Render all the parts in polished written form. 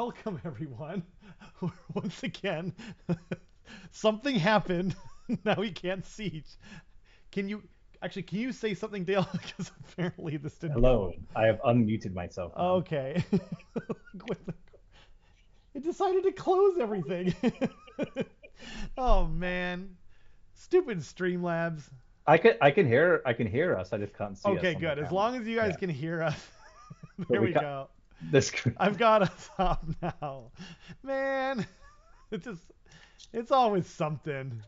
Welcome everyone. Once again, something happened. Now we can't see. Can you can you say something, Dale? Because apparently this didn't come Hello, up. I have unmuted myself now. Okay. It decided to close everything. Oh man, stupid Streamlabs. I can hear us. I just can't see Okay, us on the good. As camera. long as you guys Yeah, can hear us, but there we we can't. go. This. I've got us up now. Man, it just it's always something.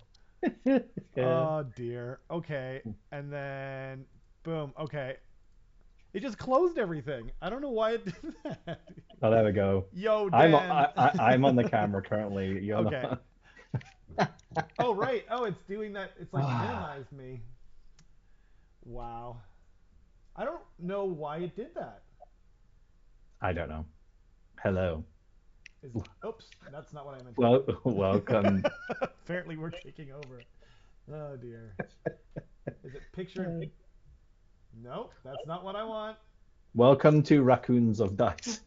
Yeah. Oh dear. Okay. And then boom. Okay. It just closed everything. I don't know why it did that. Oh, there we go. Yo, I'm Dan. I'm on the camera currently. You're Okay. not. Oh right. Oh, it's doing that. It's like minimized me. Wow. I don't know why it did that. I don't know. Hello. Is oops, that's not what I meant to Well, do. welcome. Apparently we're taking over. Oh dear. Is it picture? Nope, that's not what I want. Welcome to Raccoons of Dice.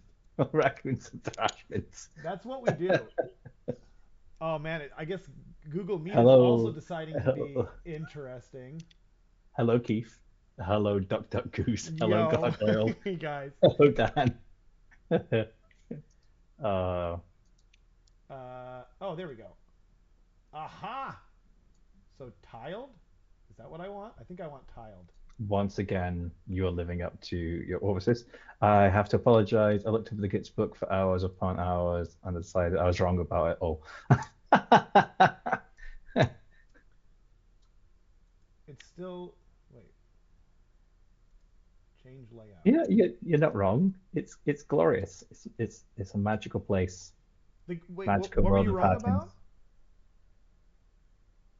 Raccoons of Trashments. That's what we do. Oh man, I guess Google Meet is also Hello. deciding to be interesting. Hello, Keith. Hello, Duck Duck Goose. Hello, Yo, Goddale. guys. Hello, Dan. uh, Oh, there we go. Aha! So tiled? Is that what I want? I think I want tiled. Once again, you're living up to your what was this? I have to apologize. I looked over the Gits book for hours upon hours and decided I was wrong about it all. It's still. Wait. Change layout. You're not wrong. It's glorious. It's a magical place, Wait, magical what were world you of wrong patterns.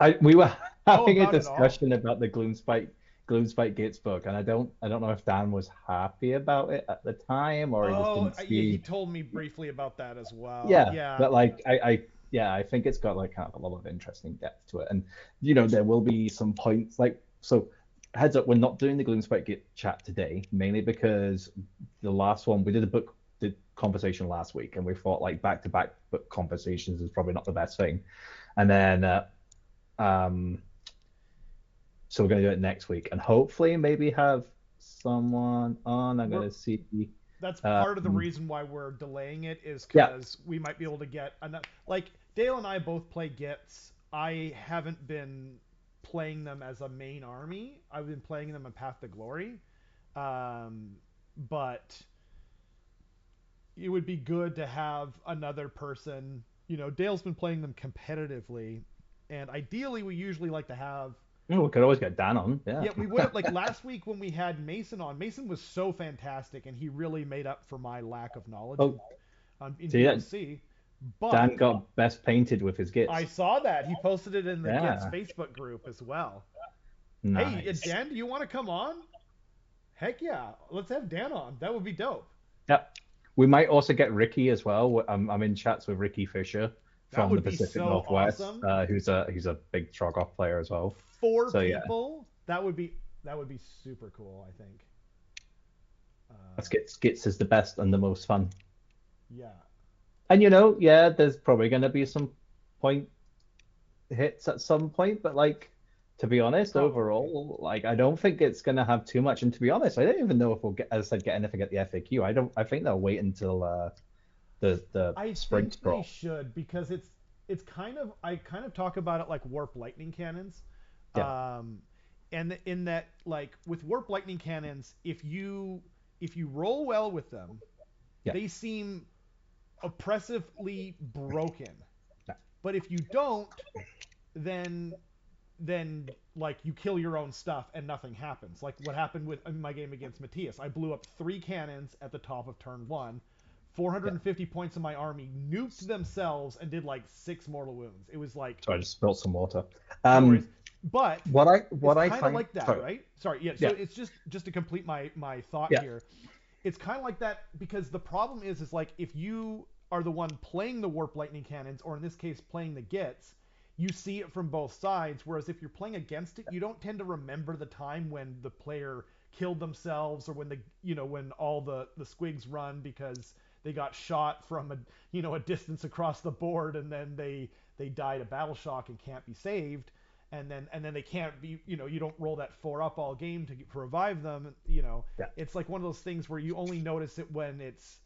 about? We were Oh, having a about it all. discussion about the Gloomspite Gates book, and I don't know if Dan was happy about it at the time or he just Oh, didn't yeah, he see. told me briefly about that as well. Yeah, Yeah. but like I think it's got like kind of a lot of interesting depth to it, and there will be some points like so. Heads up, we're not doing the Gloomspite Gate chat today, mainly because the last one we did a book the conversation last week, and we thought like back to back book conversations is probably not the best thing, and then um so we're going to do it next week, and hopefully maybe have someone on. I'm going We're to see. That's part of the Um, reason why we're delaying it is yeah, because we might be able to get enough. Like Dale and I both play Gits. I haven't been playing them as a main army. I've been playing them in Path to Glory, but it would be good to have another person. Dale's been playing them competitively, and ideally, we usually like to have. oh, we could always get Dan on. Yeah. Yeah, we would have like last week when we had Mason on. Mason was so fantastic, and he really made up for my lack of knowledge Oh, in see that BOC. Dan But got best painted with his I gits. saw that he posted it in the Gits Yeah, Facebook group as well. Hey, nice. Dan, do you want to come on? Heck yeah, let's have Dan on. That would be dope. Yep. We might also get Ricky as well. I'm in chats with Ricky Fisher That from the would be Pacific so Northwest, awesome. who's a big Trogoth player as well. Four So yeah, people. That would be super cool. I think. that's Uh, Gits is the best and the most fun. yeah. And yeah, there's probably going to be some point hits at some point, but like to be honest, Probably. overall, like I don't think it's gonna have too much. And to be honest, I don't even know if we'll get, as I said, get anything at the FAQ. I don't. I think they'll wait until the I spring think they scroll. should because it's kind of I kind of talk about it like warp lightning cannons. Yeah, Um, and in that like with warp lightning cannons, if you roll well with them, yeah, they seem oppressively broken. yeah. But if you don't, then like you kill your own stuff and nothing happens. Like what happened with in my game against Matthias. I blew up 3 cannons at the top of turn 1. Yeah. 450 points of my army nuked themselves and did like 6 mortal wounds. It was like So I just spilled some water. no worries. Um, But what it's I kind of find. like that, Sorry. right? Sorry, yeah. So Yeah, it's just to complete my thought yeah, here. It's kind of like that because the problem is like if you are the one playing the warp lightning cannons, or in this case playing the gits, you see it from both sides. Whereas if you're playing against it, you don't tend to remember the time when the player killed themselves or when when all the squigs run because they got shot from a distance across the board, and then they died of battle shock and can't be saved, and then they can't be, you don't roll that 4 up all game to revive them. Yeah. It's like one of those things where you only notice it when it's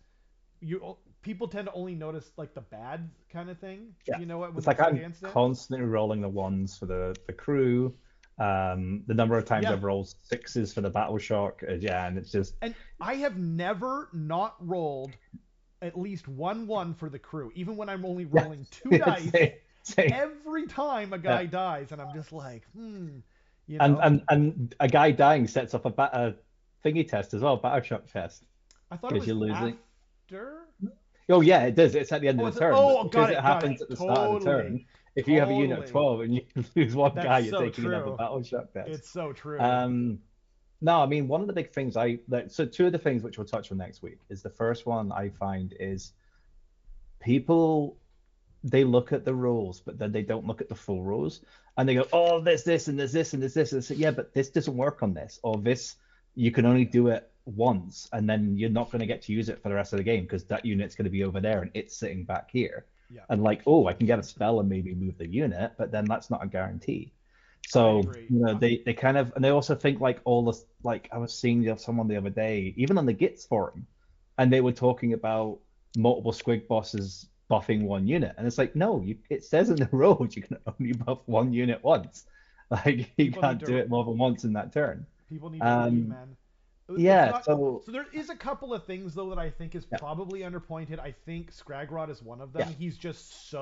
people tend to only notice like the bad kind of thing. Yeah. When It's like they're I'm against it. constantly rolling the ones for the crew. The number of times Yeah. I've rolled 6s for the battle shock, yeah, and it's just And I have never not rolled at least 1-1 for the crew, even when I'm only rolling 2 dice. Same. Every time a guy dies, and I'm just like, And a guy dying sets up a thingy test as well, battle shock test. I thought it was you're losing. after. Oh yeah, it does. It's at the end of the turn. Because it happens at the start of the turn. If you have a unit of 12 and you lose one guy, you're taking another battle shock test. It's so true. No, I mean, one of the big things so two of the things which we'll touch on next week is the first one I find is people, they look at the rules, but then they don't look at the full rules, and they go, oh, there's this and there's this and there's this. And say, yeah, but this doesn't work on this, or this, you can only do it once, and then you're not going to get to use it for the rest of the game because that unit's going to be over there and it's sitting back here. Yeah. And like, oh, I can get a spell and maybe move the unit, but then that's not a guarantee. So they kind of, and they also think like all this, like I was seeing someone the other day, even on the Gits forum, and they were talking about multiple squig bosses buffing one unit, and it's like, no, it says in the rules you can only buff one unit once. Like you can't do it more than once in that turn. People need to read, man. Yeah, so there is a couple of things though that I think is probably underpointed. I think Scragrod is one of them. He's just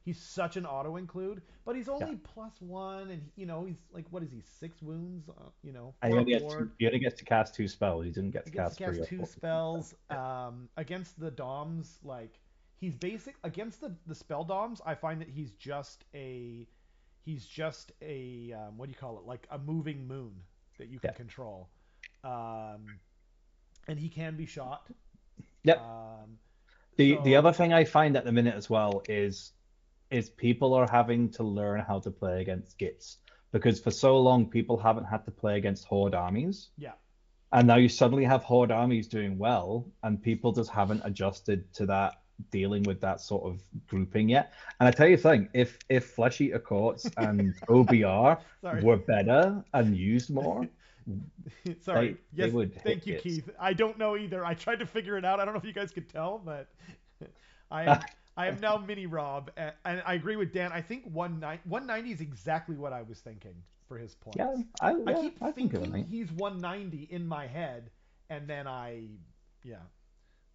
he's such an auto include, but he's only +1, and he's like, what is he, 6 wounds? And he only gets to cast 2 spells. He didn't get to cast 3 or 4. 2 spells. Against the Doms, like he's basic against the spell Doms. I find that he's just a what do you call it? Like a moving moon that you can control. And he can be shot. Yep. The other thing I find at the minute as well is people are having to learn how to play against Gits, because for so long people haven't had to play against Horde armies. Yeah. And now you suddenly have Horde armies doing well, and people just haven't adjusted to that, dealing with that sort of grouping yet. And I tell you the thing, if Flesh Eater Courts and OBR were better and used more, sorry. Yes, thank you, Keith. I don't know either. I tried to figure it out. I don't know if you guys could tell, but I am now mini Rob, and I agree with Dan. I think 190 is exactly what I was thinking for his points. Yeah, I keep thinking he's 190 in my head, and then I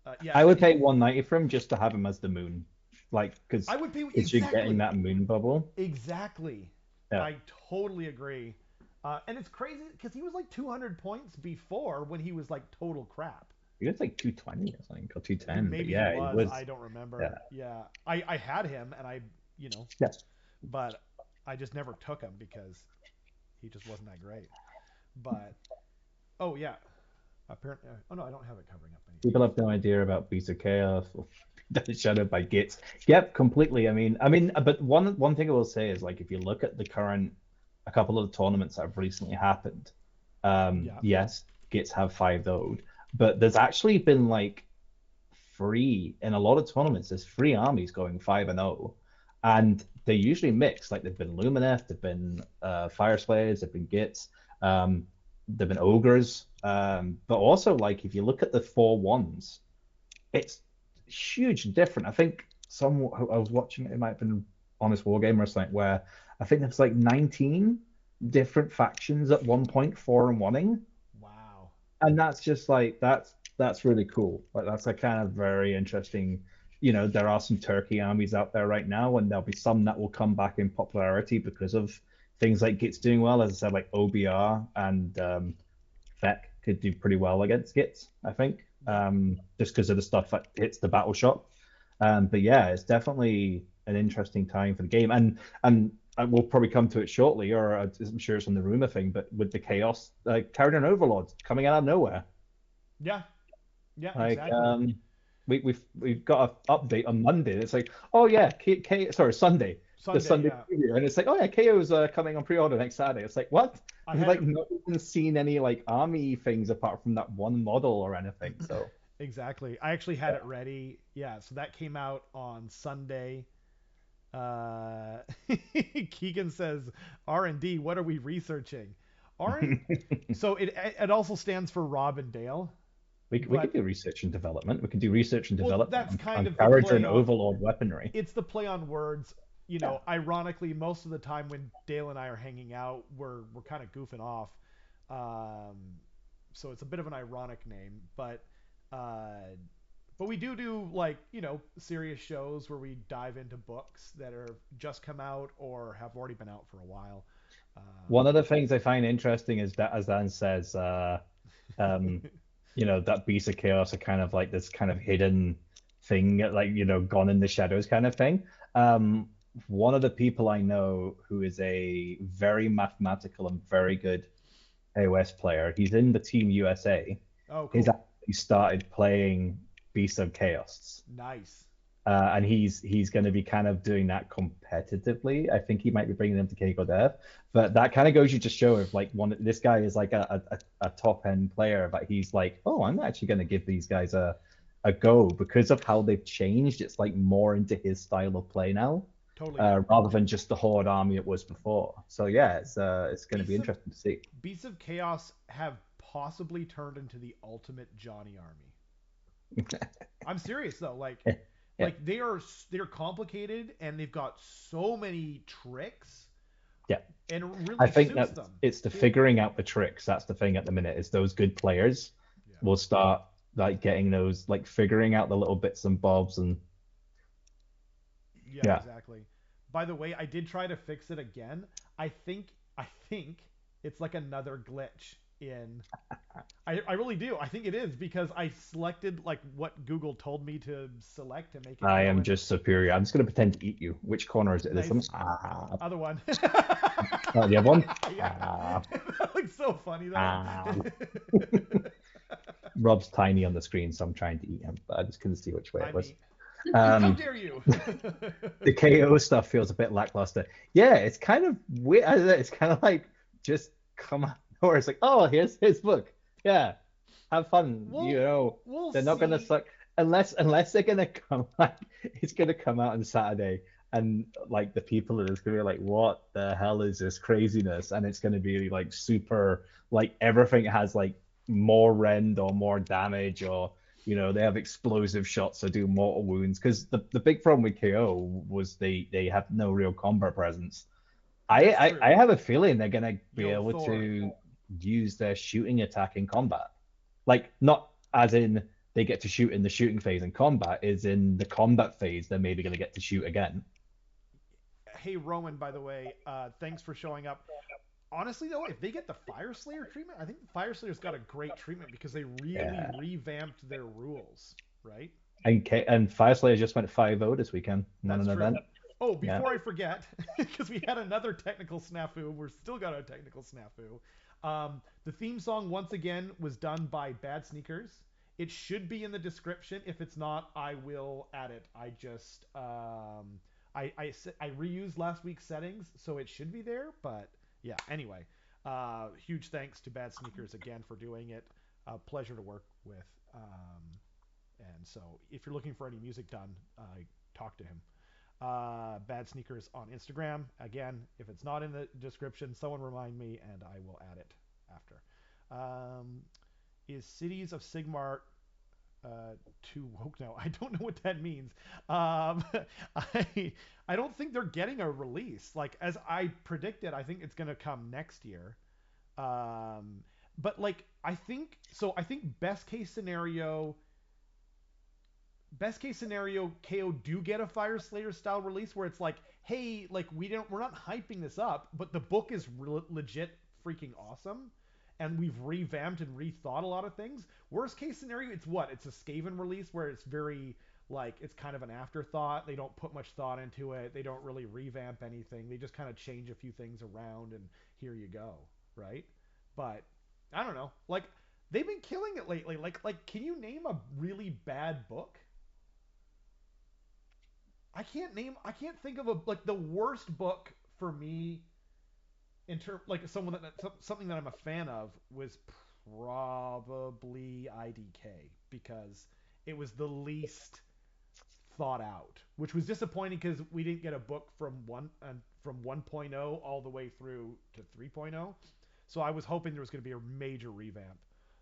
would pay 190 for him just to have him as the moon, like because I would pay you're getting that moon bubble. Exactly. Yeah. I totally agree. And it's crazy because he was like 200 points before when he was like total crap. He was like 220 or something, or 210. Maybe he was. I don't remember. Yeah. I had him, and but I just never took him because he just wasn't that great. But apparently, I don't have it covering up anything. People have no idea about Beast of Chaos or Shadowed by Gits. Yep, completely. I mean, but one thing I will say is, like, if you look at a couple of the tournaments that have recently happened, yes, Gits have 5-0'd, but there's actually been like in a lot of tournaments, there's 3 armies going 5-0, and they usually mix. Like, they've been Lumineth, they've been Fire Slayers, they've been Gits, they've been Ogres, but also, like, if you look at the 4-1s, it's huge different. I think I was watching, it might have been Honest Wargamer or something, where I think there's like 19 different factions at one point 4-1ing. Wow. And that's just like, that's really cool. Like, that's a kind of very interesting, there are some Turkey armies out there right now, and there'll be some that will come back in popularity because of things like Gits doing well. As I said, like OBR and Feck could do pretty well against Gits, I think, just because of the stuff that hits the battle shock. But yeah, it's definitely an interesting time for the game, and we'll probably come to it shortly, or I'm sure it's on the rumor thing, but with the Chaos Carrion Overlords coming out of nowhere. Yeah, like, exactly. We've got an update on Monday. It's like, oh yeah, Sunday, the Sunday preview, and it's like, oh yeah, KO's coming on pre-order next Saturday. It's like, what? We've not even seen any like army things apart from that one model or anything. So Exactly. I actually had Yeah. it ready. Yeah, so that came out on Sunday. Uh, Keegan says R&D. What are we researching? R and so it also stands for Rob and Dale, We could but do research and development. We could do research and well, development that's kind on of the Courager play and on. Overlord weaponry. It's the play on words. Yeah. Ironically, most of the time when Dale and I are hanging out, we're kind of goofing off. Um, so it's a bit of an ironic name, uh, but we do like serious shows where we dive into books that are just come out or have already been out for a while. One of the things I find interesting is that, as Dan says, um, that Beast of Chaos are kind of like this kind of hidden thing, like, gone in the shadows kind of thing. Um, One of the people I know who is a very mathematical and very good AoS player, he's in the Team USA. Oh, He's cool. actually started playing Beast of Chaos. Nice. And he's going to be kind of doing that competitively. I think he might be bringing them to Keiko Dev, but that kind of goes you to show if like this guy is like a top end player, but he's like, oh, I'm actually going to give these guys a go because of how they've changed. It's like more into his style of play now, Totally. rather than just the horde army it was before. So yeah, it's going to be Beasts of interesting to see. Beasts of Chaos have possibly turned into the ultimate Johnny army. I'm serious though. Yeah, They're complicated and they've got so many tricks yeah. and it I really think suits that them. it's the figuring out the tricks. That's the thing at the minute. Is those good players Yeah. will start like getting those, like figuring out the little bits and bobs, and Yeah, yeah. exactly. By the way, I did try to fix it again. I think it's like another glitch in I really do. I think it is because I selected like what Google told me to select to make it I go am and just superior. I'm just gonna pretend to eat you. Which corner is it? This nice one? Ah. other one. Oh, the other one? Yeah. Ah. That looks so funny though. Ah. Rob's tiny on the screen, so I'm trying to eat him, but I just couldn't see which way I it was. mean, how Um, dare you? the KO stuff feels a bit lackluster. Yeah, it's kind of weird. I don't know, it's kind of like just come out or it's like, oh, here's his book. Yeah, have fun. We'll They're not gonna see. suck unless they're gonna come like it's gonna come out on Saturday and like the people are just gonna be like, what the hell is this craziness? And it's gonna be like super like everything has like more rend or more damage or they have explosive shots that do mortal wounds because the big problem with KO was they have no real combat presence. That's I true. have a feeling they're gonna be Yo, able Thor. to use their shooting attack in combat, like not as in they get to shoot in the shooting phase in combat, is in the combat phase they're maybe gonna get to shoot again. Hey Roman, by the way, thanks for showing up. Honestly though, if they get the Fire Slayer treatment, I think the Fire Slayer's got a great treatment because they really Yeah, revamped their rules, right? and Fire Slayer just went 5-0 this weekend, not That's an true. event. Oh, Yeah. before I forget, because we had another technical snafu, we're still got a technical snafu. The theme song once again was done by Bad Sneakers. It should be in the description. If it's not, I will add it. I just I reused last week's settings, so it should be there. But yeah, anyway, huge thanks to Bad Sneakers again for doing it. Pleasure to work with. And so, if you're looking for any music done, talk to him. Bad Sneakers on Instagram. Again, if it's not in the description, someone remind me and I will add it after. Um, is Cities of Sigmar too woke now? I don't know what that means. Um, I don't think they're getting a release. Like as I predicted, I think it's gonna come next year. Um, but like I think so. I think best case scenario, KO do get a Fire Slayer style release where it's like, hey, like we're not hyping this up, but the book is legit freaking awesome, and we've revamped and rethought a lot of things. Worst case scenario, it's what? It's a Skaven release where it's very like it's kind of an afterthought. They don't put much thought into it. They don't really revamp anything. They just kind of change a few things around and here you go, right? But I don't know. Like they've been killing it lately. Like can you name a really bad book? I can't think of a like the worst book for me in term like something that I'm a fan of was probably IDK because it was the least thought out, which was disappointing because we didn't get a book from 1.0 all the way through to 3.0. So I was hoping there was going to be a major revamp.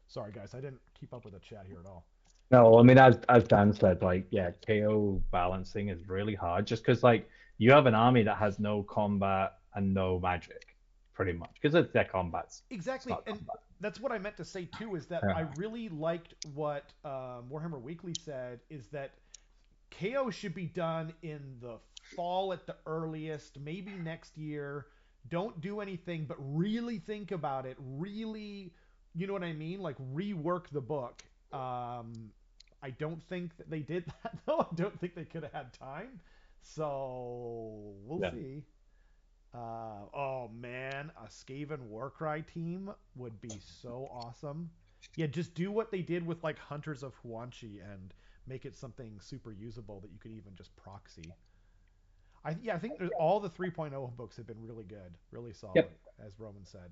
Sorry guys, I didn't keep up with the chat here at all. No, I mean, as Dan said, like, yeah, KO balancing is really hard just because, like, you have an army that has no combat and no magic, pretty much, because it's their combat's it's Exactly, not and combat. that's what I meant to say too. Is that I Yeah. really liked what Warhammer Weekly said. Is that KO should be done in the fall at the earliest, maybe next year. Don't do anything, but really think about it. Really, you know what I mean? Like rework the book. I don't think that they did that though. I don't think they could have had time. So we'll Yeah. see. Oh man, a Skaven Warcry team would be so awesome. Yeah, just do what they did with like Hunters of Huanchi and make it something super usable that you could even just proxy. I think all the 3.0 books have been really good, really solid, Yep. as Roman said.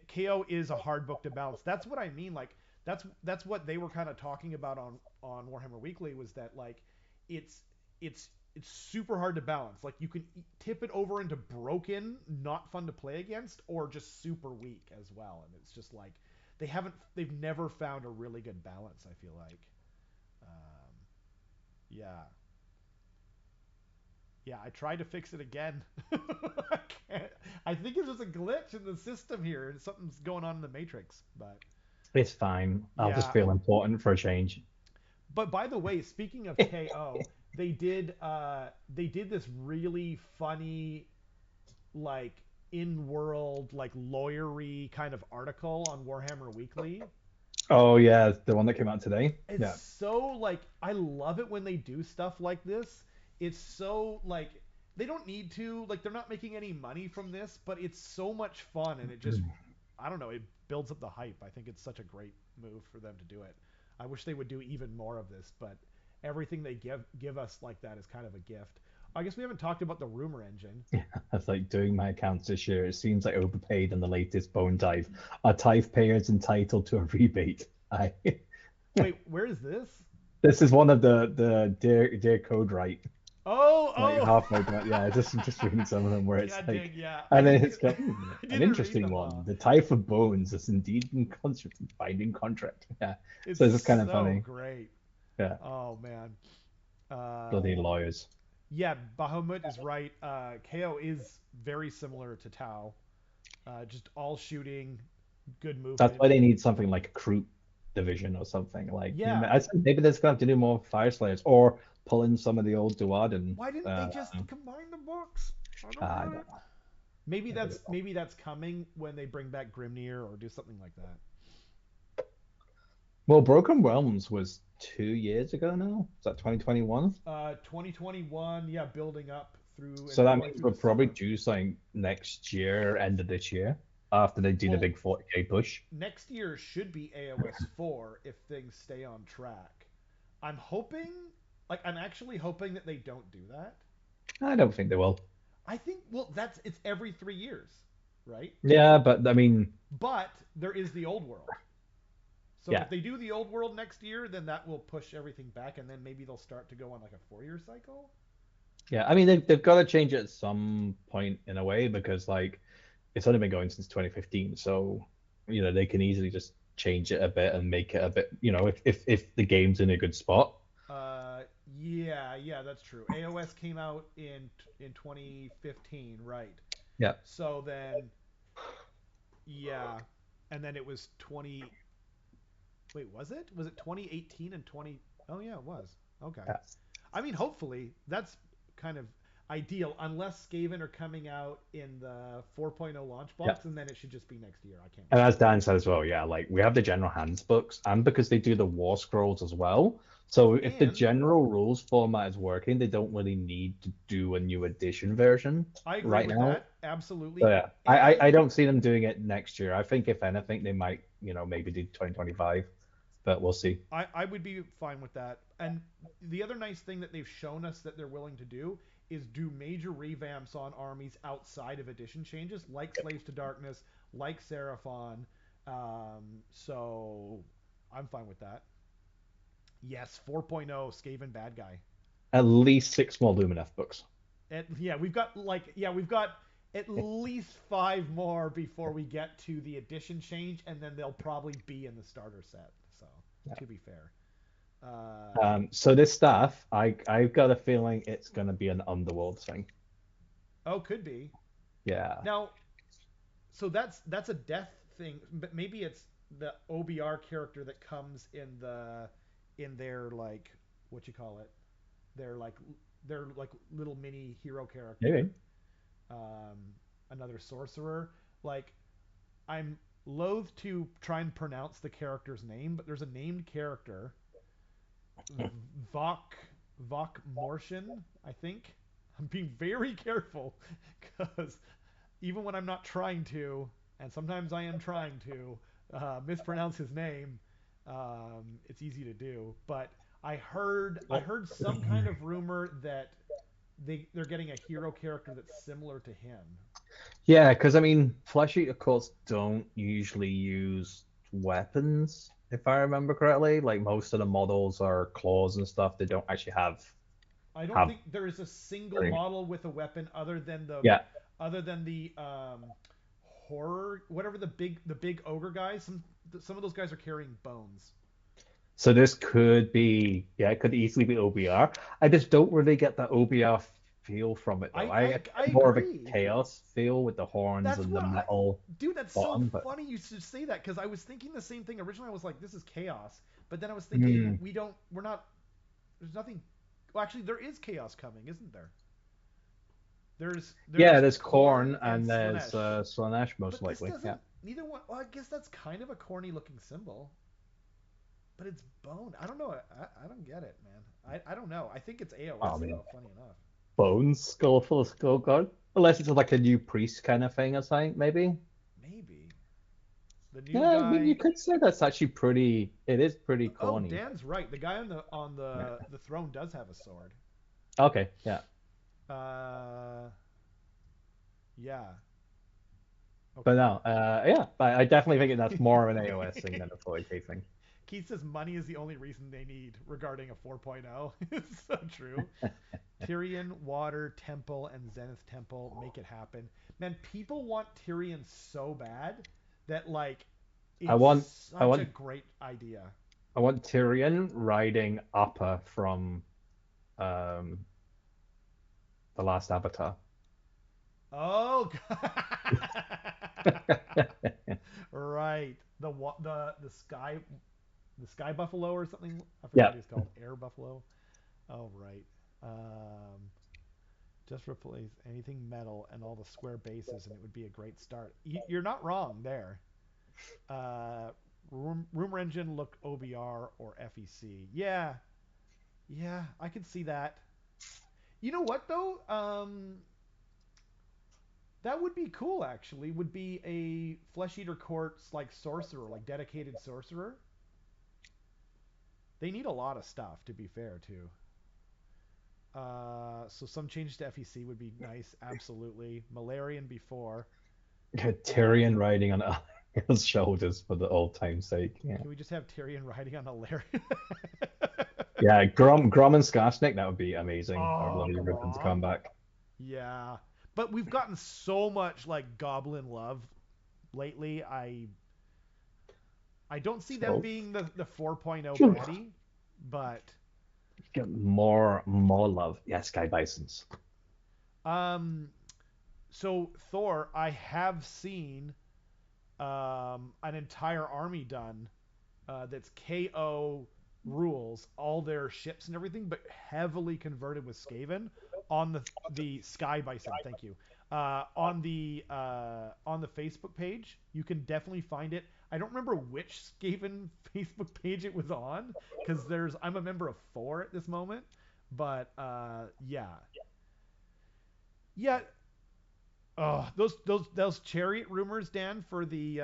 KO is a hard book to balance. That's what I mean. Like that's what they were kind of talking about on Warhammer Weekly was that like it's it's it's super hard to balance. Like you can tip it over into broken, not fun to play against, or just super weak as well. And it's just like they've never found a really good balance. I feel like, um, yeah, yeah. I tried to fix it again. I can't. I think it's just a glitch in the system here, and something's going on in the matrix. But It's fine. I'll just yeah. feel important for a change. But by the way, speaking of KO, they did this really funny like in-world like lawyery kind of article on Warhammer Weekly. Oh yeah, the one that came out today. It's Yeah. so like I love it when they do stuff like this. It's so like they don't need to like they're not making any money from this, but it's so much fun and it just I don't know, it builds up the hype. I think it's such a great move for them to do it. I wish they would do even more of this, but everything they give us like that is kind of a gift. I guess we haven't talked about the rumor engine. That's like doing my accounts this year. It seems like overpaid on the latest bone tithe. Our tithe payer is entitled to a rebate. I Wait, where is this? This is one of the dear code right. Oh, Like oh. halfway down. Yeah, just reading some of them where it's Yeah, like, dang, yeah. I and then didn't it's got I an didn't read interesting them one. all. The type of bones is indeed in contract, binding contract. Yeah, It's so it's just kind of so funny. great. Yeah, Oh man. bloody lawyers. Yeah, Bahamut is right. KO is very similar to Tau. Just all shooting, good That's movement. why they need something like a crew division or something. Like, Yeah. I said maybe they're going to have to do more fire slayers or pull in some of the old Duadan. Why didn't they just combine the books? I don't I get don't it. know. Maybe Maybe they will. that's coming when they bring back Grimnir or do something like that. Well, Broken Realms was 2 years ago now. Is that 2021? 2021, yeah, building up through and So then that going means through we're the probably summer. due something next year, end of this year, after they do the Well, big 40K push. next year should be AoS 4 if things stay on track. I'm hoping, like, I'm actually hoping that they don't do that. I don't think they will. I think, well, it's every 3 years, right? Yeah, but I mean, But there is the old world. So yeah, if they do the old world next year, then that will push everything back, and then maybe they'll start to go on like a 4 year cycle. yeah. I mean, they've got to change it at some point in a way because like it's only been going since 2015, so they can easily just change it a bit and make it a bit, if the game's in a good spot. Yeah, that's true. AOS came out in 2015, right? Yeah. So then, yeah, and then it was 20. Wait, was it? Was it 2018 and 20? Oh yeah, it was. Okay. Yeah. I mean, hopefully that's kind of ideal, unless Skaven are coming out in the 4.0 launch Yeah. box, and then it should just be next year. I can't And wait. as Dan said as well, yeah, like we have the general hands books, and because they do the war scrolls as well. So if the And general rules format is working, they don't really need to do a new edition version I agree right with now. that So absolutely. yeah, I And don't see them doing it next year. I think if anything, they might, maybe do 2025, but we'll see. I would be fine with that. And the other nice thing that they've shown us that they're willing to do is do major revamps on armies outside of edition changes, like Slaves to Darkness, like Seraphon. So I'm fine with that. Yes, 4.0 Skaven bad guy. At least 6 more Lumineth books. Yeah, we've got at least five more before we get to the edition change, and then they'll probably be in the starter set. So Yeah. to be fair, uh, So this stuff, I've got a feeling it's gonna be an Underworld thing. oh, could be. Yeah. Now, so that's a death thing, but maybe it's the OBR character that comes in their like what you call it, their like their like little mini hero character, Maybe. um, another sorcerer. Like I'm loath to try and pronounce the character's name, but there's a named character, Vok Vok Morshin, I think. I'm being very careful because even when I'm not trying to, and sometimes I am trying to mispronounce his name, it's easy to do. But I heard some kind of rumor that they're getting a hero character that's similar to him. Yeah, because I mean, Flesh Eater courts don't usually use weapons, if I remember correctly. Like most of the models are claws and stuff. They don't actually I don't have. think there is a single model with a weapon Yeah. other than the horror whatever the big ogre guys. Some of those guys are carrying bones. So this could be, yeah, it could easily be OBR. I just don't really get that OBR feel from it though. I I I, get I more of a agree. chaos feel with the horns That's and the what I metal Dude, that's so bottom, but funny you should say that because I was thinking the same thing. Originally I was like this is chaos, but then I was thinking hmm. we're not there's nothing. Well, actually there is chaos coming, isn't there? Yeah, There's there's Corn corn and and there's Slanesh. Slanesh most But this likely. Yeah. doesn't. Neither one. Well, I guess that's kind of a corny looking symbol, but it's bone. I don't know. I don't get it, man. I don't know. I think it's Oh AoS man. though. Funny enough. Bones, skull full of skull god. Unless it's like a new priest kind of thing or something, maybe. Maybe the new Yeah, I mean, you guy. could say that's actually pretty. It is pretty Oh, corny. Dan's right. The guy on Yeah. the throne does have a sword. Okay, yeah. Uh, yeah. But Okay. no, yeah, I definitely think that's more of an AOS thing than a 40k thing. Keith says money is the only reason they need regarding a 4.0. It's so true. Tyrion, Water, Temple, and Zenith Temple make it happen. Man, people want Tyrion so bad that like I it's want, I such a want, great idea. I want Tyrion riding Appa from um the last Avatar. Oh, right. The sky buffalo or something. I forget Yeah, what he's called. Air buffalo. Oh, right. Um, just replace anything metal and all the square bases, and it would be a great start. You're not wrong there. Uh, Rumor Engine look OBR or FEC. Yeah, yeah, I could see that. You know what though? That would be cool actually. Would be a Flesh Eater Courts like sorcerer, like dedicated sorcerer. They need a lot of stuff to be fair too. So some changes to FEC would be nice. Absolutely. Malarian before. Or Tyrion riding on Arya's shoulders for the old time's sake. Yeah, can we just have Tyrion riding on a Larian? yeah. Grom and Skarsnik, that would be amazing. I would Oh, love you them to come Grom. back. Yeah. But we've gotten so much like Goblin love lately. I don't see them So being the 4.0 you baddie, but get more love. Yeah, Sky Bisons. um so Thor, I have seen an entire army done that's KO rules, all their ships and everything, but heavily converted with Skaven on the Sky Bison. Thank you. On the Facebook page, you can definitely find it. I don't remember which Skaven Facebook page it was on because I'm a member of 4 at this moment, but yeah, yeah. Oh, those chariot rumors, Dan, for the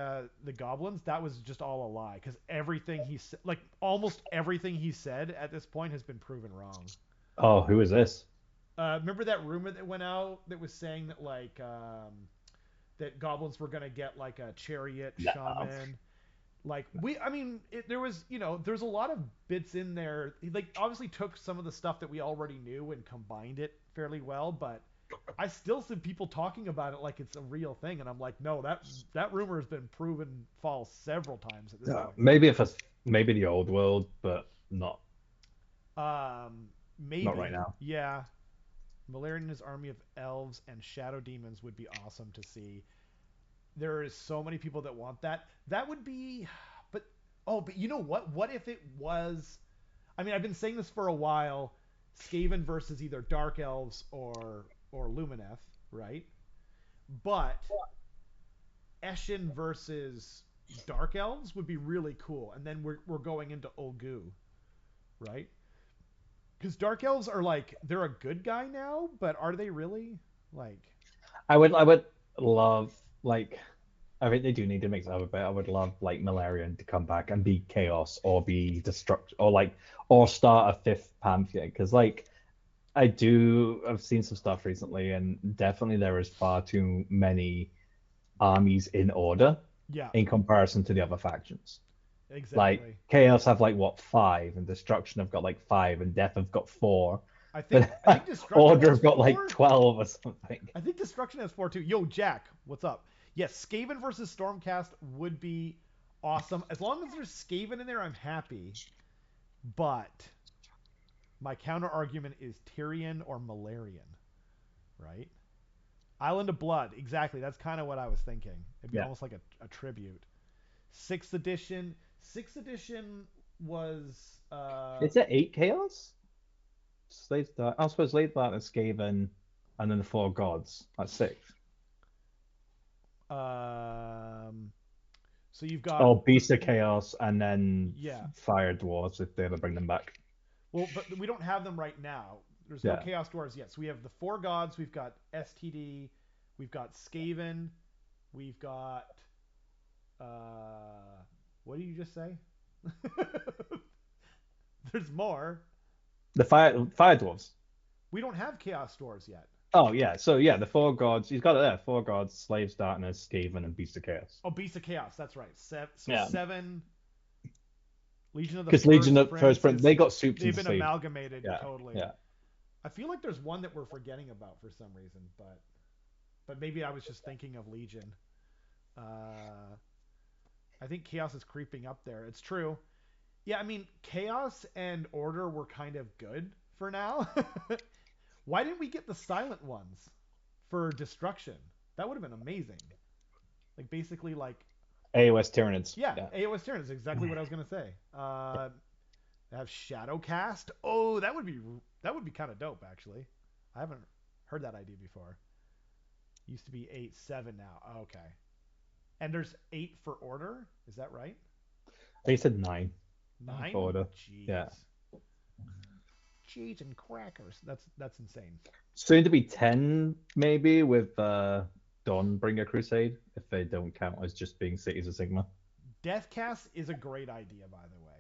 goblins, that was just all a lie because everything he said, like almost everything he said at this point has been proven wrong. Oh, who is this? Remember that rumor that went out that was saying that that goblins were gonna get like a chariot No. shaman, Like I mean, there was, there's a lot of bits in there. He, like, obviously took some of the stuff that we already knew and combined it fairly well, but I still see people talking about it like it's a real thing, and I'm like, no, that rumor has been proven false several times at this Yeah, point. maybe if it's maybe the old world, but not right Maybe, now. yeah. Malarian and his army of elves and shadow demons would be awesome to see. There is so many people that want that. That would be, but but you know what? What if it was? I mean, I've been saying this for a while. Skaven versus either Dark Elves or Lumineth, right? But Eshin versus Dark Elves would be really cool. And then we're going into Ulgu, right? Because Dark Elves are like, they're a good guy now, but are they really? Like, I would love like I think they do need to mix it up a bit. I would love like Malarian to come back and be chaos or be destruct or start a fifth pantheon because I've seen some stuff recently and definitely there is far too many armies in order yeah, in comparison to the other factions. Like exactly. chaos have like what five and destruction have got like five and death have got four, I think but Destruction order has have got like four. 12 or something. I think Destruction has four too. Yo, Jack, what's up? Yes, Skaven versus Stormcast would be awesome. As long as there's Skaven in there, I'm happy. But my counter argument is Tyrion or Malarian, right? Island of Blood, exactly. That's kind of what I was thinking. It'd be Yeah. almost like a tribute. Sixth edition. Sixth edition was Is it eight chaos? Slaves Dark. I suppose Slaves Dark is Skaven, and then the four gods. That's six. um so you've got, Oh, Beast of Chaos, and then yeah. Fire Dwarves if they ever bring them back. Well, but we don't have them right now. There's no Yeah. Chaos Dwarves yet. So we have the four gods. We've got STD. We've got Skaven. We've got what did you just say? There's more. The Fire Dwarves. We don't have Chaos Dwarves yet. Oh yeah, so yeah, the four gods. He's got it there. Four gods: Slaves, Darkness, Skaven, and Beast of Chaos. Oh, Beast of Chaos. That's right. So Yeah. seven. Legion of the Because Legion of First Prince, Prince. they got souped They've into been Slave. amalgamated Yeah. totally. Yeah. I feel like there's one that we're forgetting about for some reason, but maybe I was just thinking of Legion. I think Chaos is creeping up there. It's true. Yeah, I mean, Chaos and Order were kind of good for now. Why didn't we get the silent ones for Destruction? That would have been amazing. Like, basically, like, AoS Tyranids. yeah, Yeah. AoS Tyranid is exactly what I was gonna say. They have Shadowcast. Oh, that would be kind of dope, actually. I haven't heard that idea before. Used to be 8-7 now. Oh, okay. And there's 8 for Order. Is that right? They said 9. 9. For Order. Jeez. Yeah. Cheese and crackers. That's insane. Soon to be 10, maybe, with Dawnbringer Crusade, if they don't count as just being Cities of Sigma. Deathcast is a great idea, by the way.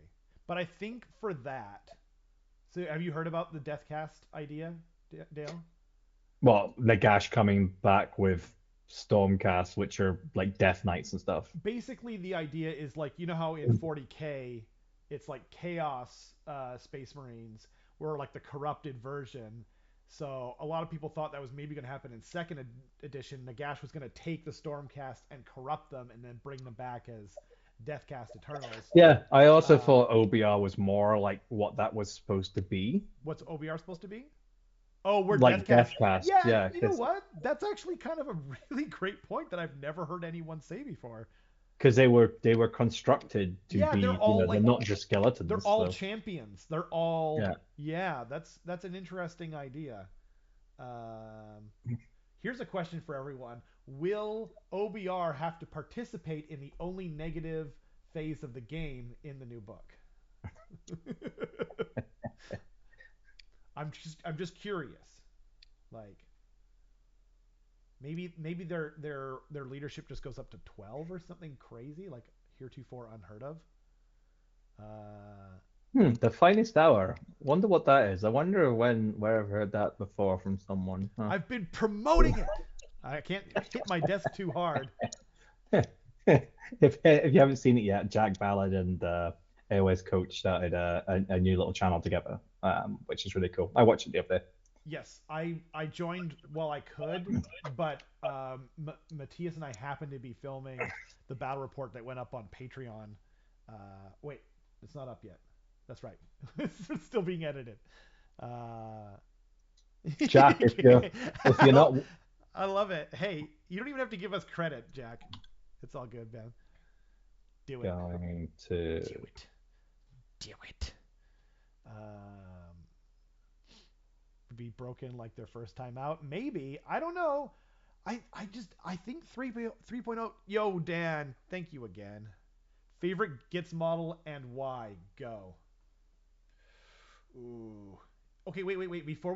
But I think for that. So have you heard about the Deathcast idea, Dale? Well, Nagash coming back with Stormcast, which are like Death Knights and stuff. Basically, the idea is like, you know how in 40K, it's like Chaos Space Marines were like the corrupted version. So a lot of people thought that was maybe going to happen in second edition. Nagash was going to take the Stormcast and corrupt them and then bring them back as Deathcast Eternals. Yeah, I also thought OBR was more like what that was supposed to be. What's OBR supposed to be? Oh, we're like Deathcast. Yeah, you know what? That's actually kind of a really great point that I've never heard anyone say before. because they were constructed to be, they're all they're not just skeletons. They're all champions. They're all yeah. That's an interesting idea. Here's a question for everyone: will OBR have to participate in the only negative phase of the game in the new book? I'm just curious. Like maybe their leadership just goes up to 12 or something crazy, like heretofore unheard of. The finest hour. Wonder what that is. I wonder where I've heard that before from someone. Huh. I've been promoting it. I can't hit my desk too hard. If you haven't seen it yet, Jack Ballard and AoS Coach started a new little channel together, which is really cool. I watched it the other day. Yes, I joined while I could, but Matthias and I happened to be filming the battle report that went up on Patreon. Wait, it's not up yet. That's right. It's still being edited. Uh, Jack, if you're not I love it. Hey, you don't even have to give us credit, Jack. It's all good, man. Do it. going to Do it. Do it. Um, be broken like their first time out. Maybe. I don't know. I think 3.0. Yo, Dan, thank you again. Favorite gets model and why? Go. Ooh. Okay, wait. Before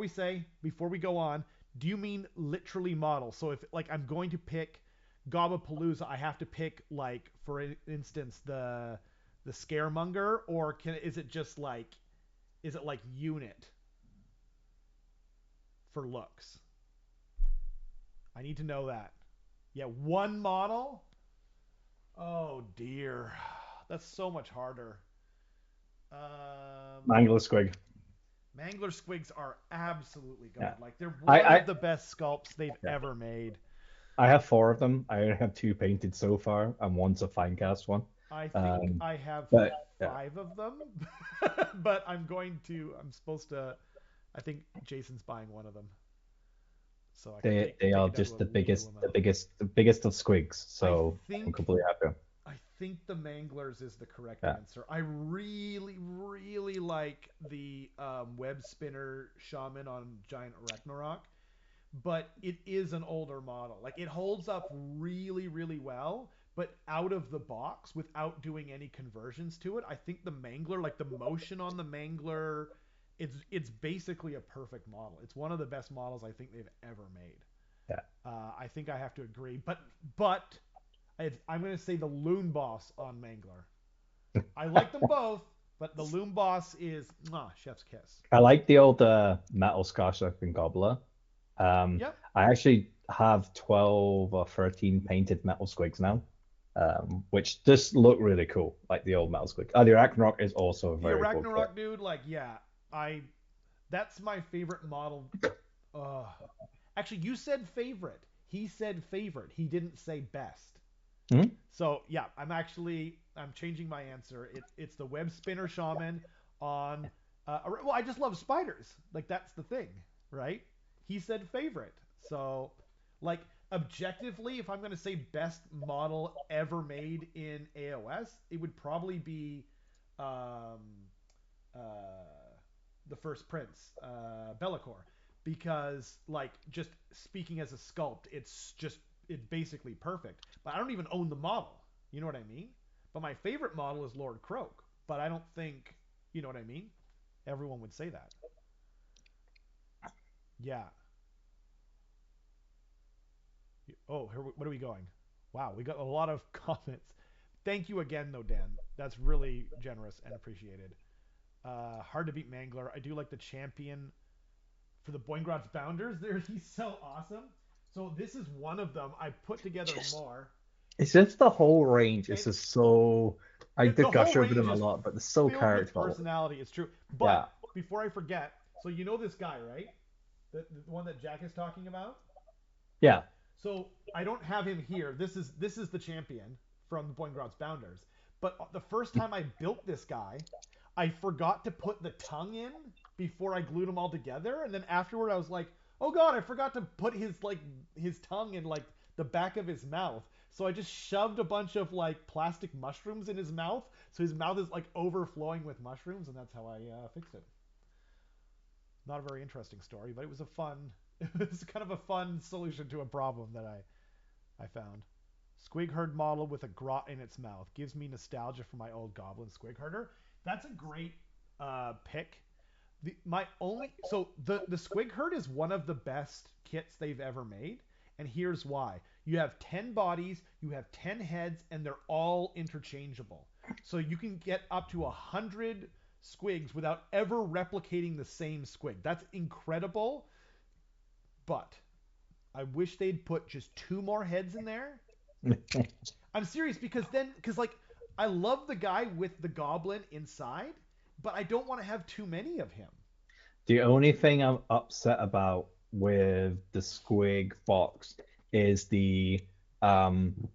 we go on, do you mean literally model? So if like I'm going to pick Gobapalooza, I have to pick like for instance the Scaremonger, or is it just like is it like unit for looks? I need to know that. Yeah, one model? Oh dear. That's so much harder. Mangler Squig. Mangler Squigs are absolutely Yeah. god. Like they're I, one I of the best sculpts they've yeah. ever made. I have four of them. I only have two painted so far, and one's a fine cast one. I think Um, I have but yeah, five of them, but I'm supposed to. I think Jason's buying one of them, so I can they take are it down to just a the legal biggest, amount. the biggest of squigs. I So I'm think completely happy. I think the Manglers is the correct Yeah. answer. I really like the web spinner shaman on Giant Ragnarok, but it is an older model. Like it holds up really well, but out of the box without doing any conversions to it. I think the Mangler, like the motion on the Mangler, it's basically a perfect model. It's one of the best models I think they've ever made. Yeah. I think I have to agree, but I'm going to say the Loon Boss on Mangler. I like them both, but the Loon Boss is chef's kiss. I like the old metal Skarshark and Gobbler. Yep. I actually have 12 or 13 painted metal squigs now, which just look really cool, like the old metal squig. Oh, the Ragnarok is also a The very cool kit. Ragnarok dude, like yeah, I that's my favorite model. Uh, actually, you said favorite. He said favorite. He didn't say best. Hmm? So yeah, I'm changing my answer. It's the web spinner shaman on. Well, I just love spiders. Like that's the thing, right? He said favorite. So like objectively, if I'm gonna say best model ever made in AoS, it would probably be um, uh, the first prince, Bellicor, because like just speaking as a sculpt, it's basically perfect. But I don't even own the model. You know what I mean? But my favorite model is Lord Croak. But I don't think you know what I mean. Everyone would say that. Yeah. Oh, what are we going? Wow, we got a lot of comments. Thank you again, though, Dan. That's really generous and appreciated. Hard to beat Mangler. I do like the champion for the Boingrad's Bounders. There, he's so awesome. So this is one of them. I put together Just, more. it's just the whole range. It's It, just so. I the did whole gush over range them a is lot, but they're so filled with characterful. personality. It's true. But Yeah. before I forget, so you know this guy, right? The one that Jack is talking about. Yeah. So I don't have him here. This is the champion from the Boingrad's Bounders. But the first time I built this guy, I forgot to put the tongue in before I glued them all together, and then afterward I was like, "Oh God, I forgot to put his tongue in like the back of his mouth." So I just shoved a bunch of like plastic mushrooms in his mouth, so his mouth is like overflowing with mushrooms, and that's how I fixed it. Not a very interesting story, but it was a fun. It was kind of a fun solution to a problem that I found. Squig herd model with a grot in its mouth gives me nostalgia for my old goblin squig herder. That's a great pick. My only the squig herd is one of the best kits they've ever made, and here's why: you have 10 bodies, you have 10 heads, and they're all interchangeable. So you can get up to 100 squigs without ever replicating the same squig. That's incredible, but I wish they'd put just two more heads in there I'm serious because like I love the guy with the goblin inside, but I don't want to have too many of him. The only thing I'm upset about with the Squig Fox is um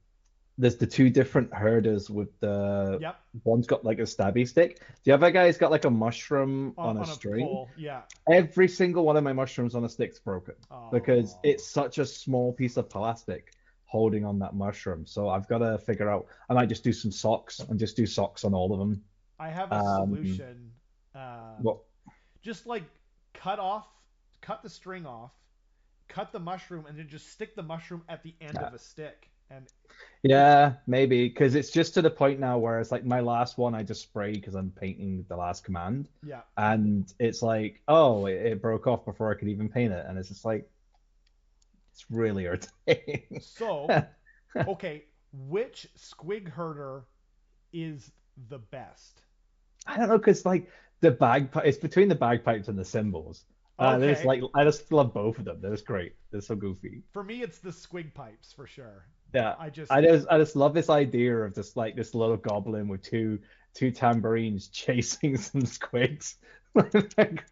there's the two different herders with the Yep, one's got like a stabby stick. The other guy's got like a mushroom on a on a string. pole. Yeah. Every single one of my mushrooms on a stick's broken because Oh, it's such a small piece of plastic holding on that mushroom. So I've got to figure out. I might just do some socks and just do socks on all of them. I have a Um, solution. Um, what? just like cut off, cut the string off, cut the mushroom, and then just stick the mushroom at the end of a stick. And it, Yeah, maybe because it's just to the point now where it's like my last one I just sprayed because I'm painting the last command, yeah. and it's like, oh, it broke off before I could even paint it, and it's just like it's really irritating. So, okay, which squig herder is the best? I don't know because like the bagpipe, it's between the bagpipes and the cymbals. There's Okay, like I just love both of them. They're just great. They're so goofy. for me, it's the squig pipes for sure. Yeah, I just, I just love this idea of just like this little goblin with two tambourines chasing some squigs. Like,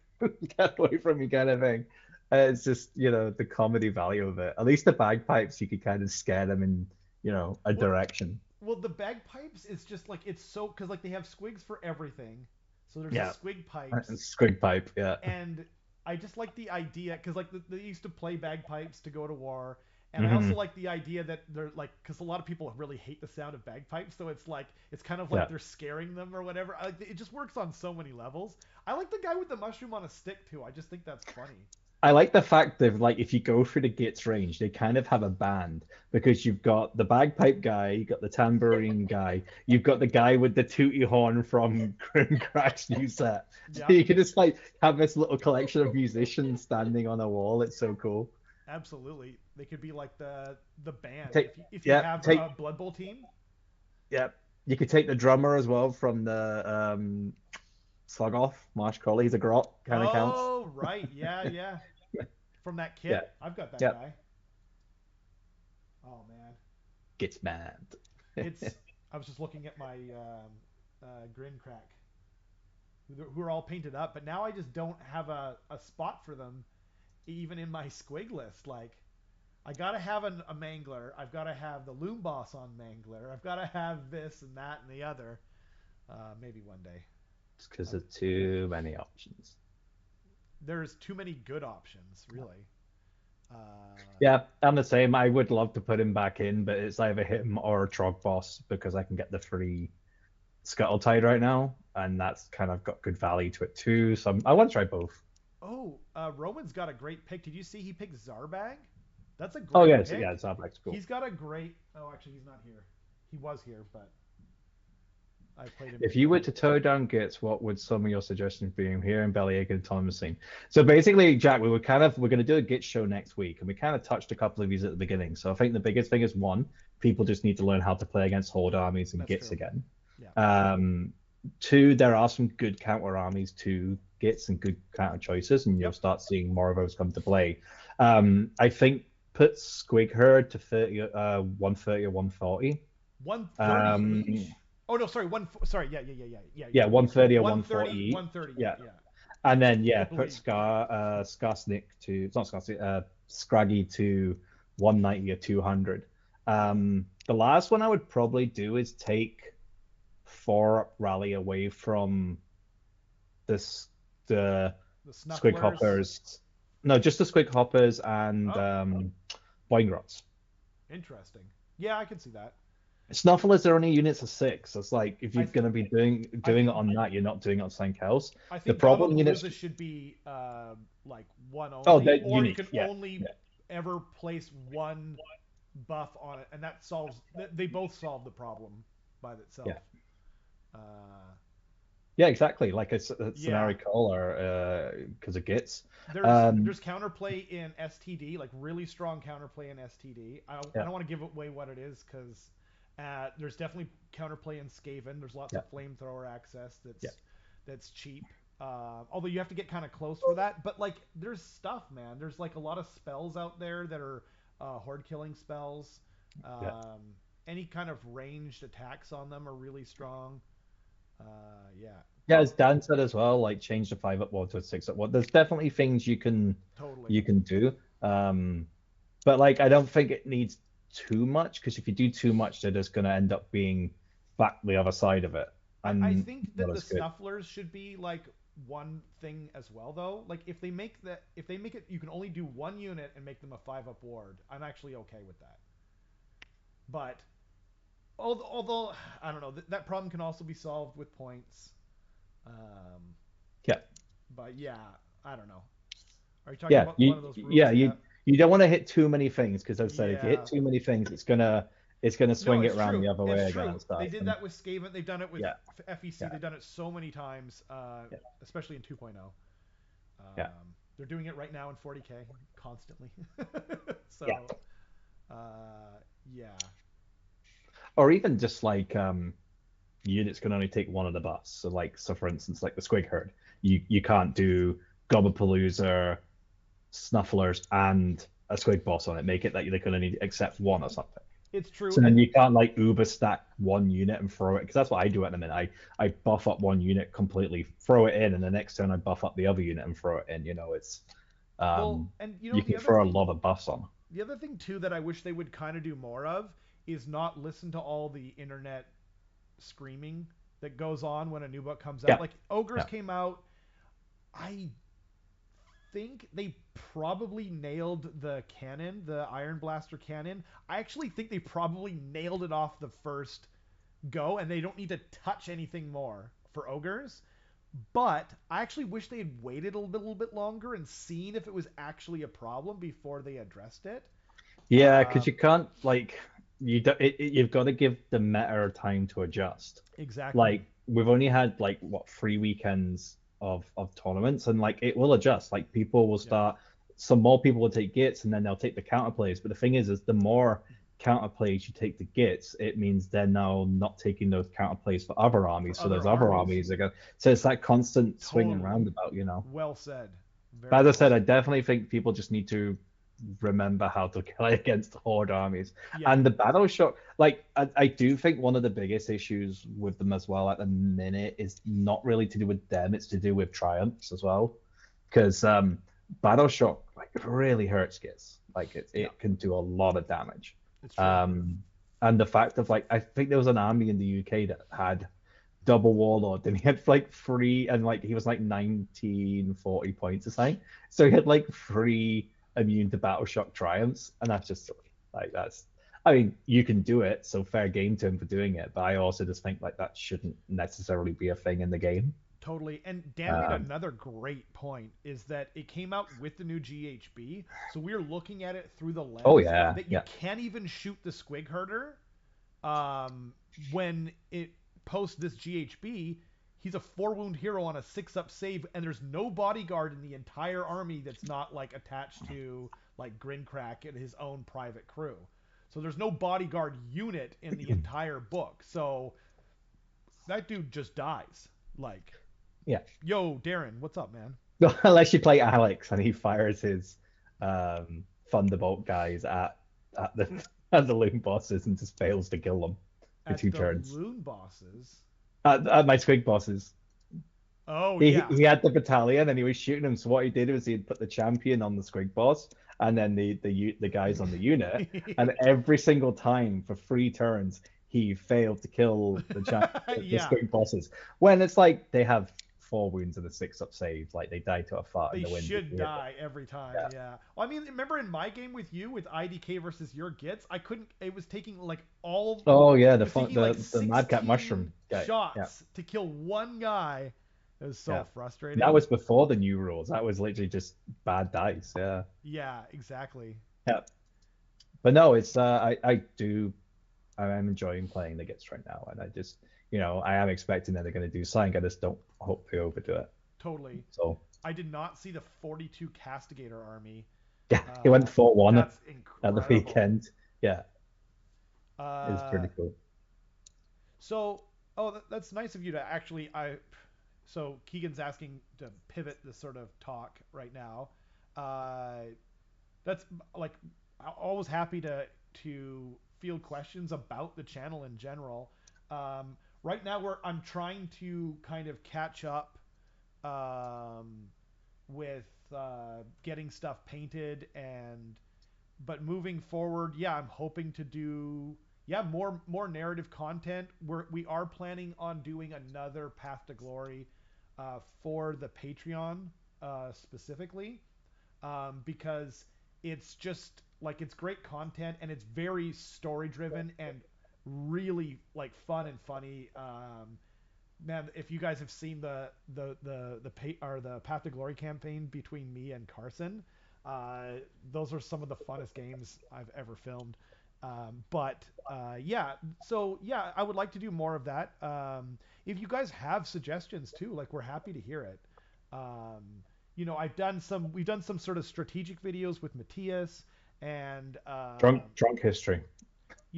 get away from me kind of thing. It's just, the comedy value of it. At least the bagpipes, you could kind of scare them in, a well, direction. well, the bagpipes is just like it's so because like they have squigs for everything. So there's the Yeah. squig And pipes, squig pipe, yeah. and I just like the idea because like they used to play bagpipes to go to war, and I also Hmm. like the idea that they're like because a lot of people really hate the sound of bagpipes, so it's like it's kind of like Yeah. they're scaring them or whatever. It just works on so many levels. I like the guy with the mushroom on a stick too. I just think that's funny. I like the fact that like if you go through the Gates range, they kind of have a band because you've got the bagpipe guy, you've got the tambourine guy, you've got the guy with the tooty horn from Crack's new set. So Yeah, you can just like have this little collection of musicians standing on a wall. It's so cool. absolutely. They could be like the band Take if you yeah, have a take Blood Bowl team. yeah. You could take the drummer as well from the Slug Off, Marsh Collie. He's a grot, kind of counts. Oh, right. Yeah, yeah. From that Yeah, kit. I've got that yeah. guy. Oh man. Gets mad. It's I was just looking at my grin crack who are all painted up, but now I just don't have a spot for them even in my squig list. Like I gotta have a mangler. I've gotta have the loom boss on mangler. I've gotta have this and that and the other. Maybe one day. It's because I've, of too many options. there's too many good options, really. Uh, Yeah, I'm the same. I would love to put him back in, but it's either him or Trog Boss because I can get the free Scuttle Tide right now, and that's kind of got good value to it too. So I want to try both. Oh, Roman's got a great pick. Did you see he picked Zarbag? That's a Oh great yes, yeah, pick. Zabrak's cool. He's got a great. Oh, actually, he's not here. He was here, but I played him If you were before. to tow down Gits, what would some of your suggestions be here in Bellyache and Thomasine? So basically, Jack, we're going to do a Git show next week, and we kind of touched a couple of these at the beginning. So I think the biggest thing is one, people just need to learn how to play against Horde armies and That's Gits true. again. Yeah. Um, Two, there are some good counter armies to Gits and good counter choices, and you'll Yep. start seeing more of those come to play. I think put Squig Herd to 130 or 140. 130 Um, each. Oh no, sorry. Sorry. Yeah, yeah, yeah, yeah, yeah, yeah, yeah. 130 or 140 130, each. 130. Yeah, Yeah. yeah. And then yeah, put Totally. Skarsnik to it's not Skarsnik, Scraggy to 190 or 200. The last one I would probably do is take four up rally away from this the The Squig Snufflers. Hoppers. No, just the Squig Hoppers and Oh, Boingrots. interesting. Yeah, I can see that. Snufflers are only units of six. It's like if I you're th- gonna be doing I it think on that, you're not doing it on something else. I The think problem units. Gamapalooza should be like one Oh, only, they're or you unique. can Yeah. only Yeah. ever place one buff on it, and that solves. They both solve the problem by Yeah. itself. Uh, Yeah, exactly. Like a yeah, scenario caller, because it gets. there's Um, counterplay in STD, like really strong counterplay in STD. I yeah, don't want to give away what it is because there's definitely counterplay in Skaven. There's lots yeah, of flamethrower access yeah, that's cheap. Although you have to get kind of close for that, but like there's stuff, man. There's like a lot of spells out there that are horde killing spells. yeah. Um, any kind of ranged attacks on them are really strong. Yeah, Yeah, as Dan said as well, like change the 5-up ward to a 6-up ward. There's definitely things totally. you can do. But like I don't think it needs too much because if you do too much, they're just gonna end up being back the other side of it, I and think not that the as good. snufflers should be like one thing as well though. Like if they make it you can only do one unit and make them a 5-up ward, I'm actually okay with that. But although I don't know, that problem can also be solved with points. Um, Yeah, but yeah, I don't know. Are you talking yeah, about one of those rules? Yeah. you don't want to hit too many things because I've said if you hit Yeah. too many things, it's gonna No, swing it it's around true. the other way It's again true. and They stuff. did And that with Skaven. They've done it with yeah, FEC. yeah, They've done it so many times, yeah, especially in 2.0. yeah, They're doing it right now in 40k constantly. yeah. So, yeah. Or even just like units can only take one of the buffs. So for instance, like the Squig Herd, you can't do Gobapalooza, Snufflers, and a Squig boss on it. Make it that they can only accept one or something. It's true. So then And you can't like Uber stack one unit and throw it because that's what I do at the minute. I buff up one unit completely, throw it in, and the next turn I buff up the other unit and throw it in. It's well, um and you can throw a lot of buffs on. the other thing too that I wish they would kind of do more of is not listen to all the internet screaming that goes on when a new book comes out. Yeah, Like Ogres yeah. came out, I think they probably nailed the cannon, the Iron Blaster cannon. I actually think they probably nailed it off the first go, and they don't need to touch anything more for Ogres. But I actually wish they had waited a little bit longer and seen if it was actually a problem before they addressed it. Yeah, because you Um, can't like you've got to give the meta time to adjust. exactly. Like we've only had like what 3 weekends of tournaments, and like it will adjust. Like people will Yeah. start, some more people will take Gits, and then they'll take the counter plays. But the thing is the more counter plays you take the Gits, it means they're now not taking those counter plays for other For armies. So other those other armies. armies are going. So it's that constant swing and Totally. roundabout. Well said. But Very as I well said, I said. definitely think people just need to remember how to play against horde armies. Yeah. And the battle shock, like I do think one of the biggest issues with them as well at the minute is not really to do with them, it's to do with triumphs as well. Because battle shock like really hurts Gits. Like Yeah. it can do a lot of damage. It's true. Um and the fact of like I think there was an army in the UK that had double warlord and he had like three and like he was like 1940 points or something, so he had like three immune to battle shock triumphs, and that's just silly. Like that's, I mean, you can do it, so fair game to him for doing it, but I also just think like that shouldn't necessarily be a thing in the game. Totally. And Dan made um another great point is that it came out with the new GHB. So we're looking at it through the oh lens yeah, that you yeah. can't even shoot the squig herder when it posts this GHB. He's a 4 wound hero on a 6-up save, and there's no bodyguard in the entire army that's not like attached to like Grincrack and his own private crew. So there's no bodyguard unit in the entire book. So that dude just dies. Like, Yeah. yo, Darren, what's up, man? Unless you play Alex and he fires his thunderbolt guys at the at the loon bosses and just fails to kill them for At two the turns. loon bosses. At my squig bosses. Oh He yeah. he had the battalion and he was shooting them. So what he did was he'd put the champion on the squig boss and then the guys on the unit. And every single time for 3 turns, he failed to kill the Yeah. squig bosses. When it's like they have 4 wounds and a 6-up save, like they die to a fart in They the wind. should die every time. Yeah. Yeah. Well, I mean, remember in my game with you with IDK versus your Gits, I couldn't. It was taking like all. Oh yeah, It was taking like the madcap 16 mushroom guy. Yeah, shots to kill one guy. It was so yeah. frustrating. That was before the new rules. That was literally just bad dice. Yeah. Yeah. Exactly. Yeah. But no, it's I am enjoying playing the Gits right now, and I just I am expecting that they're going to do something. I just don't hope they overdo it. Totally. So I did not see the 42 Castigator army. yeah, he went 4-1 That's at the incredible. weekend. Yeah, it's Uh, pretty cool. so, that's nice of you to actually. So Keegan's asking to pivot this sort of talk right now. That's like, I'm always happy to field questions about the channel in general. Right now, I'm trying to kind of catch up um, with getting stuff painted, and but moving forward, yeah, I'm hoping to do more narrative content. We are planning on doing another Path to Glory for the Patreon specifically, because it's just like it's great content and it's very story driven and really like fun and funny. Man, if you guys have seen the Path to Glory campaign between me and Carson, those are some of the funnest games I've ever filmed. Yeah, so yeah, I would like to do more of that. If you guys have suggestions too, like we're happy to hear it. Um, we've done some sort of strategic videos with Matthias, and Drunk history.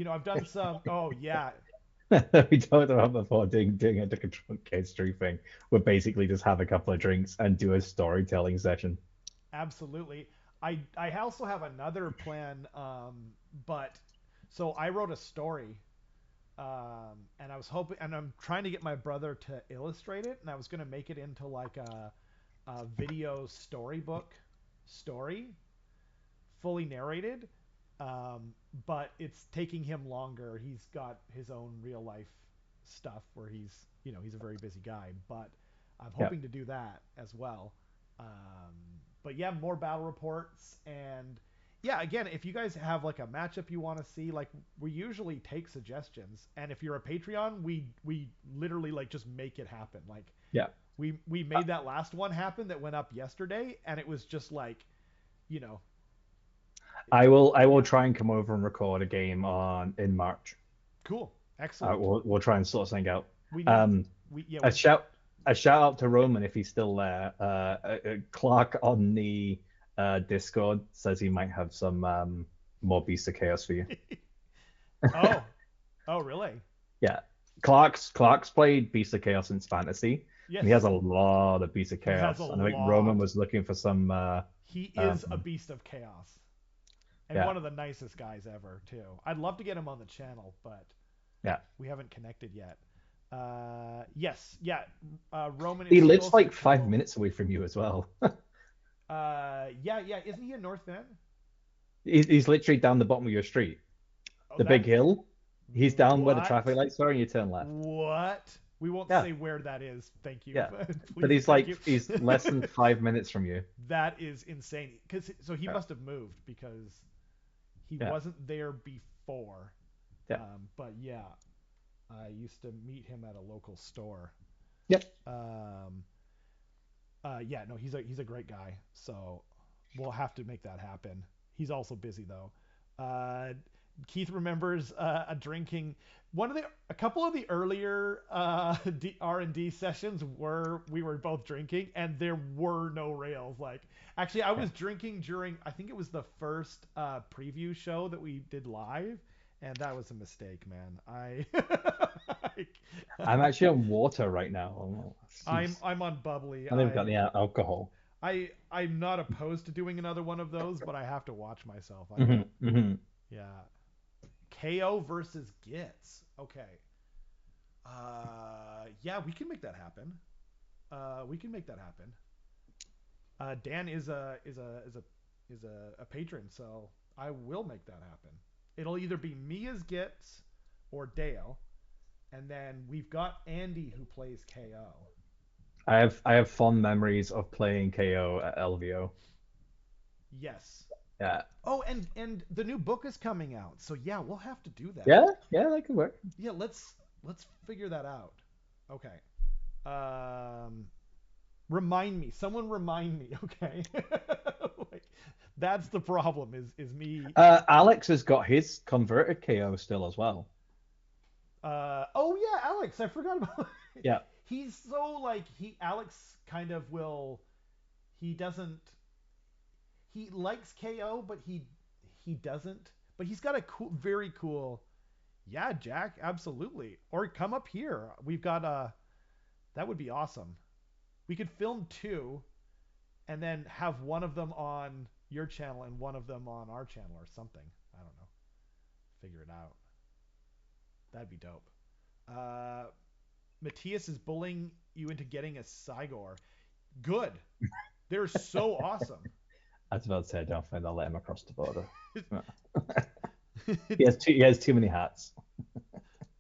I've done some. Oh yeah, We talked about before doing a drunk history thing, where basically just have a couple of drinks and do a storytelling session. absolutely. I also have another plan, but so I wrote a story, and I was hoping, and I'm trying to get my brother to illustrate it, and I was gonna make it into like a video storybook story, fully narrated. Um, but it's taking him longer. He's got his own real life stuff where he's a very busy guy, but I'm Yeah. hoping to do that as well. Um, but yeah, more battle reports, and yeah, again, if you guys have like a matchup you want to see, like we usually take suggestions, and if you're a Patreon, we literally like just make it happen. Like Yeah. we made that last one happen that went up yesterday, and it was just like, you know, I will yeah, try and come over and record a game on in March. cool, excellent. We'll try and sort something out. We need Um, we yeah a we shout a shout out to Roman if he's still there. Clark on the Discord says he might have some more Beast of Chaos for you. oh oh really? Yeah, Clark's played Beast of Chaos since Fantasy, and he has Yes, a lot of Beast of he has a Chaos. And I think Roman lot. was looking for some. He is a Um, beast of chaos and yeah, one of the nicest guys ever too. I'd love to get him on the channel, but yeah. we haven't connected yet. Yes, yeah. Roman He is lives supposed to like come 5 minutes over. away from you as well. Yeah, yeah. Isn't he in North Van? He's literally down the bottom of your street, Oh, the big that's hill. He's down where the what? traffic lights are, and you turn left. What? We won't Yeah, say where that is. Thank you. yeah. But Please, thank you. he's less than 5 minutes from you. That is insane. So he Yeah, must have moved because he yeah, wasn't there before. yeah, But yeah, I used to meet him at a local store. yeah. Um, yeah, no, he's a great guy. So we'll have to make that happen. He's also busy though. Uh, Keith remembers a drinking a couple of the earlier R&D sessions where we were both drinking and there were no rails. Like actually, I Yeah. was drinking during I think it was the first preview show that we did live, and that was a mistake, man. I'm actually on water right now. Oh, I'm jeez. I'm on bubbly. I never got the alcohol. I'm not opposed to doing another one of those, but I have to watch myself. I Hmm, don't. hmm. Yeah. KO versus Gitz. Okay. Yeah, we can make that happen. We can make that happen. Dan is a patron, so I will make that happen. It'll either be me as Gitz or Dale, and then we've got Andy who plays KO. I have fond memories of playing KO at LVO. Yes. Yeah, Oh, and the new book is coming out, so yeah, we'll have to do that. yeah, yeah. That could work. Yeah, let's figure that out. Okay. Um, remind me. Someone remind me. Okay. Like that's the problem. Is me. Alex has got his converted KO still as well. Oh yeah, Alex. I forgot about. Yeah, He's so like Alex kind of will. He doesn't. He likes KO, but he doesn't. But he's got a cool, very cool. Yeah, Jack, absolutely. Or come up here. We've got that would be awesome. We could film two and then have one of them on your channel and one of them on our channel or something. I don't know. figure it out. That'd be dope. Uh, Matthias is bullying you into getting a Cygor. Good. They're so awesome. I was about to say I don't think I'll let him across the border. He has too many hats.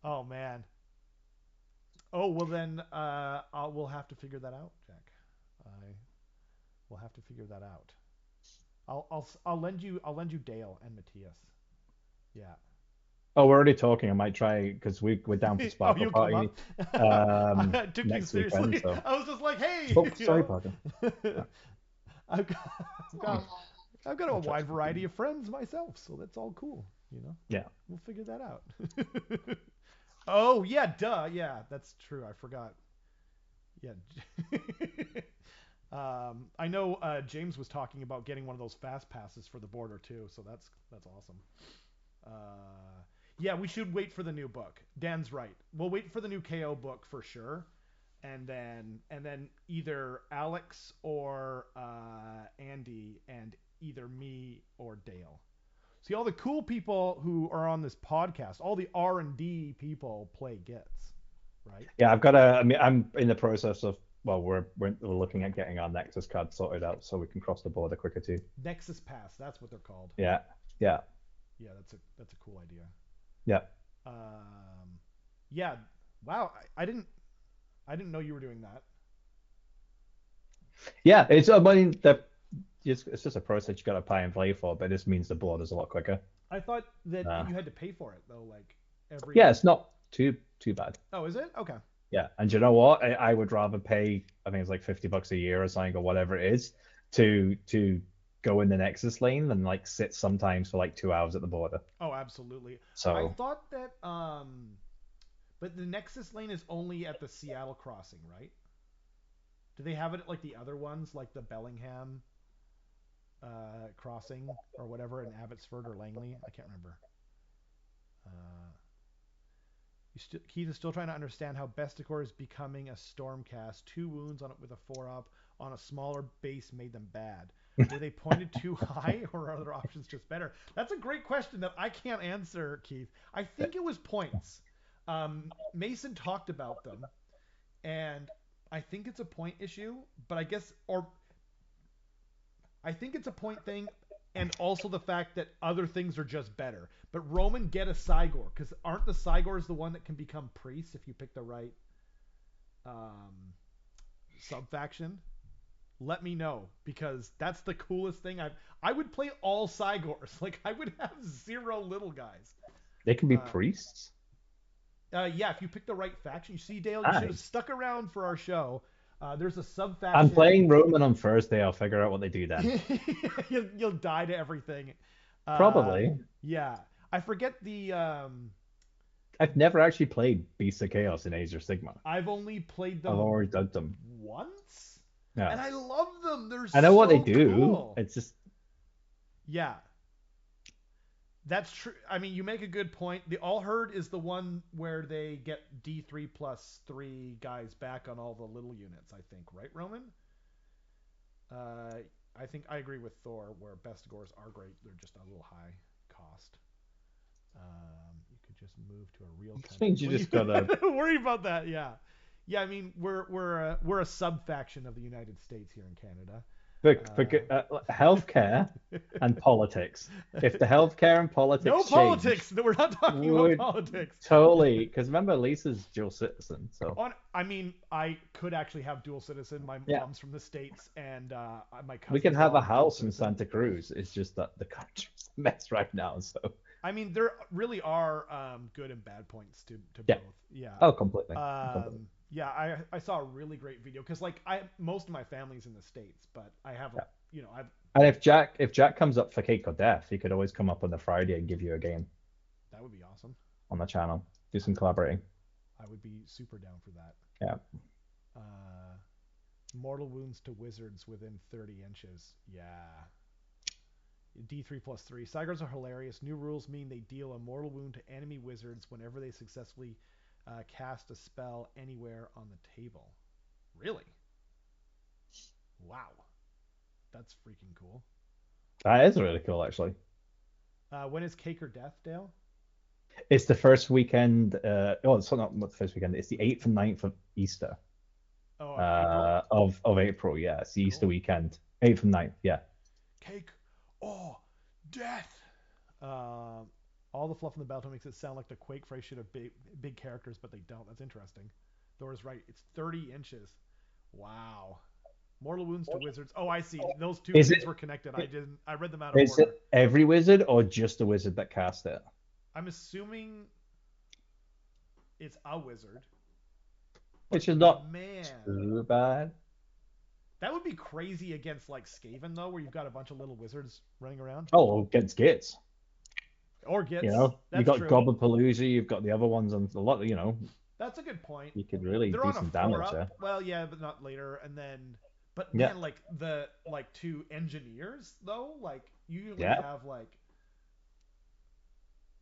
Oh man. Oh well then we'll have to figure that out, Jack. I will have to figure that out. I'll lend you Dale and Matthias. Yeah. Oh, we're already talking. I might try because we're down for Oh, Sparkle you'll come Party up. I took you next weekend. seriously. So, I was just like, hey, oh, you sorry, know. pardon. I've got, I've got, I've got a wide variety of friends myself, so that's all cool. Yeah. We'll figure that out. Oh yeah, duh, yeah, that's true. I forgot. Yeah. I know James was talking about getting one of those fast passes for the border too, so that's awesome. Yeah, we should wait for the new book. Dan's right. We'll wait for the new KO book for sure, and then either Alex or Andy and either me or Dale. See, all the cool people who are on this podcast, all the R&D people play Gits, right? Yeah, I've got a. I mean, I'm in the process of. Well, we're looking at getting our Nexus card sorted out so we can cross the border quicker too. Nexus Pass, that's what they're called. Yeah. Yeah. Yeah, that's a cool idea. Yeah. Yeah. Wow, I didn't know you were doing that. Yeah. It's. I mean, it's just a process you got to pay and play for, but this means the border's a lot quicker. I thought that Uh, you had to pay for it though, like every. yeah, it's not too bad. Oh, is it? Okay. Yeah, and you know what? I would rather pay. I think it's like $50 a year or something or whatever it is to go in the Nexus lane than like sit sometimes for like 2 hours at the border. Oh, absolutely. I So thought that but the Nexus lane is only at the Seattle crossing, right? Do they have it at like the other ones, like the Bellingham crossing or whatever in Abbotsford or Langley? I can't remember. Uh, Keith is still trying to understand how Besticor is becoming a Stormcast. 2 wounds on it with a 4-up on a smaller base made them bad. Were they pointed too high, or are other options just better? That's a great question that I can't answer, Keith. I think it was points. Mason talked about them, and I think it's a point issue, but I think it's a point thing, and also the fact that other things are just better. But Roman, get a Cygor, because aren't the Cygors the one that can become priests if you pick the right sub faction? Let me know, because that's the coolest thing. I would play all Cygors. Like, I would have 0 little guys. they can be priests. Yeah, if you pick the right faction. You see, Dale, you should have stuck around for our show. There's a sub faction. I'm playing Roman on Thursday. I'll figure out what they do then. You'll die to everything. Probably. Yeah. I forget the. I've never actually played Beasts of Chaos in Age of Sigma. I've only played them I've already done them once, Yeah. and I love them. They're I know what they so do. cool. It's just Yeah. That's true. I mean, you make a good point. The All Herd is the one where they get D3+3 guys back on all the little units, I think. Right, Roman? I think I agree with Thor, where Bestigors are great. They're just a little high cost. You could just move to a real country. This means you just gotta Don't worry about that. Yeah. I mean, we're a sub faction of the United States here in Canada. healthcare and politics. If the healthcare and politics no politics. We're not talking about politics. Totally, because remember Lisa's dual citizen. So I mean, I could actually have dual citizen. My mom's from the States, and my cousin. We can have a house in Santa Cruz. It's just that the country's a mess right now. So I mean, there really are good and bad points to both. Yeah. Oh, completely. Yeah, I saw a really great video because like most of my family's in the States, but I have I've. And if Jack comes up for Cake or Death, he could always come up on the Friday and give you a game. That would be awesome. On the channel, do some collaborating. I would be super down for that. Yeah. Mortal wounds to wizards within 30 inches. Yeah. D3+3. Cygors are hilarious. New rules mean they deal a mortal wound to enemy wizards whenever they successfully cast a spell anywhere on the table. Really? Wow. That's freaking cool. That is really cool, actually. When is Cake or Death, Dale? It's the first weekend. Oh, it's not the first weekend. It's the 8th and 9th of Easter. Oh, of April. Of April. Yeah, it's the Easter Cool. weekend. 8th and 9th. Yeah. Cake or death. Um, all the fluff in the battle makes it sound like the Quake phrase should have big characters, but they don't. That's interesting. Thor's right. It's 30 inches. Wow. Mortal wounds to wizards. Oh, I see. Those two Is things it were connected. I didn't. I read them out of is order. it every wizard or just the wizard that cast it? I'm assuming it's a wizard. But Which is not man, too bad. that would be crazy against like Skaven though, where you've got a bunch of little wizards running around. Oh, against Gits. Or You gets. know, you That's got true. Gobapalooza, you've got the other ones, and a lot. You know, That's a good point. you could really They're do on a some four damage up. there. Well, yeah, but not later. And then, but Yeah, man, like two engineers though, like you usually yeah. have like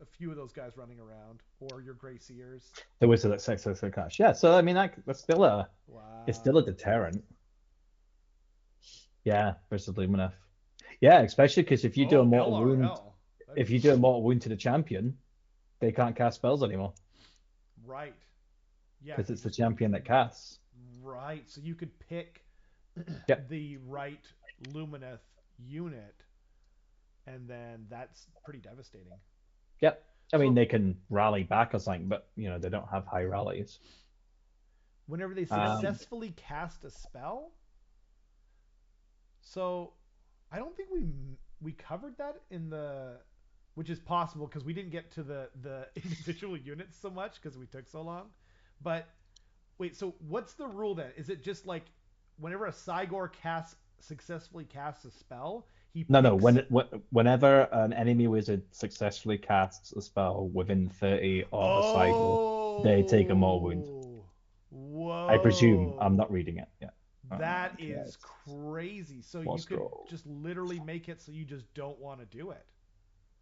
a few of those guys running around, or your Grey Seers. The wizard that sets the cash. Yeah, so I mean, that's still it's still a Wow. deterrent. Yeah, versus Lumineth. Yeah, especially because if you do a Oh, mortal wound, LRL. That'd if be you do a sweet. mortal wound to the champion, they can't cast spells anymore Right. Yeah, because you it's the just champion that casts. right. So you could pick Yep, the right Lumineth unit, and then that's pretty devastating. yep. I mean, So they can rally back or something, but they don't have high rallies. whenever they Um, successfully cast a spell, so I don't think we covered that in the, which is possible because we didn't get to the individual units so much because we took so long. But wait, so what's the rule then? Is it just like whenever a Cygor successfully casts a spell, he no, no. picks? Whenever an enemy wizard successfully casts a spell within 30 of a cycle, they take a mortal wound. Oh, I presume. I'm not whoa. reading it. Yeah. That Okay. is crazy. So More you could scroll. just literally make it so you just don't want to do it.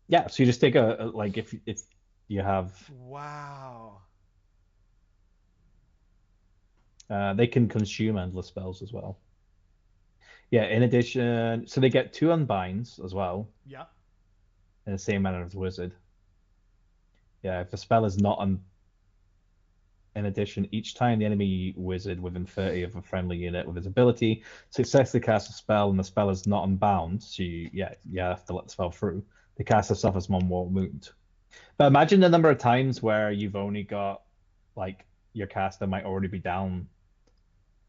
Yeah, so you just take like if you have Wow. they can consume endless spells as well. Yeah, in addition, so they get 2 unbinds as well Yeah. in the same manner as wizard. Yeah, if a spell is not un in addition, each time the enemy wizard within 30 of a friendly unit with his ability successfully casts a spell and the spell is not unbound, so you have to let the spell through. The caster suffers 1 mortal wound. But imagine the number of times where you've only got like your caster might already be down.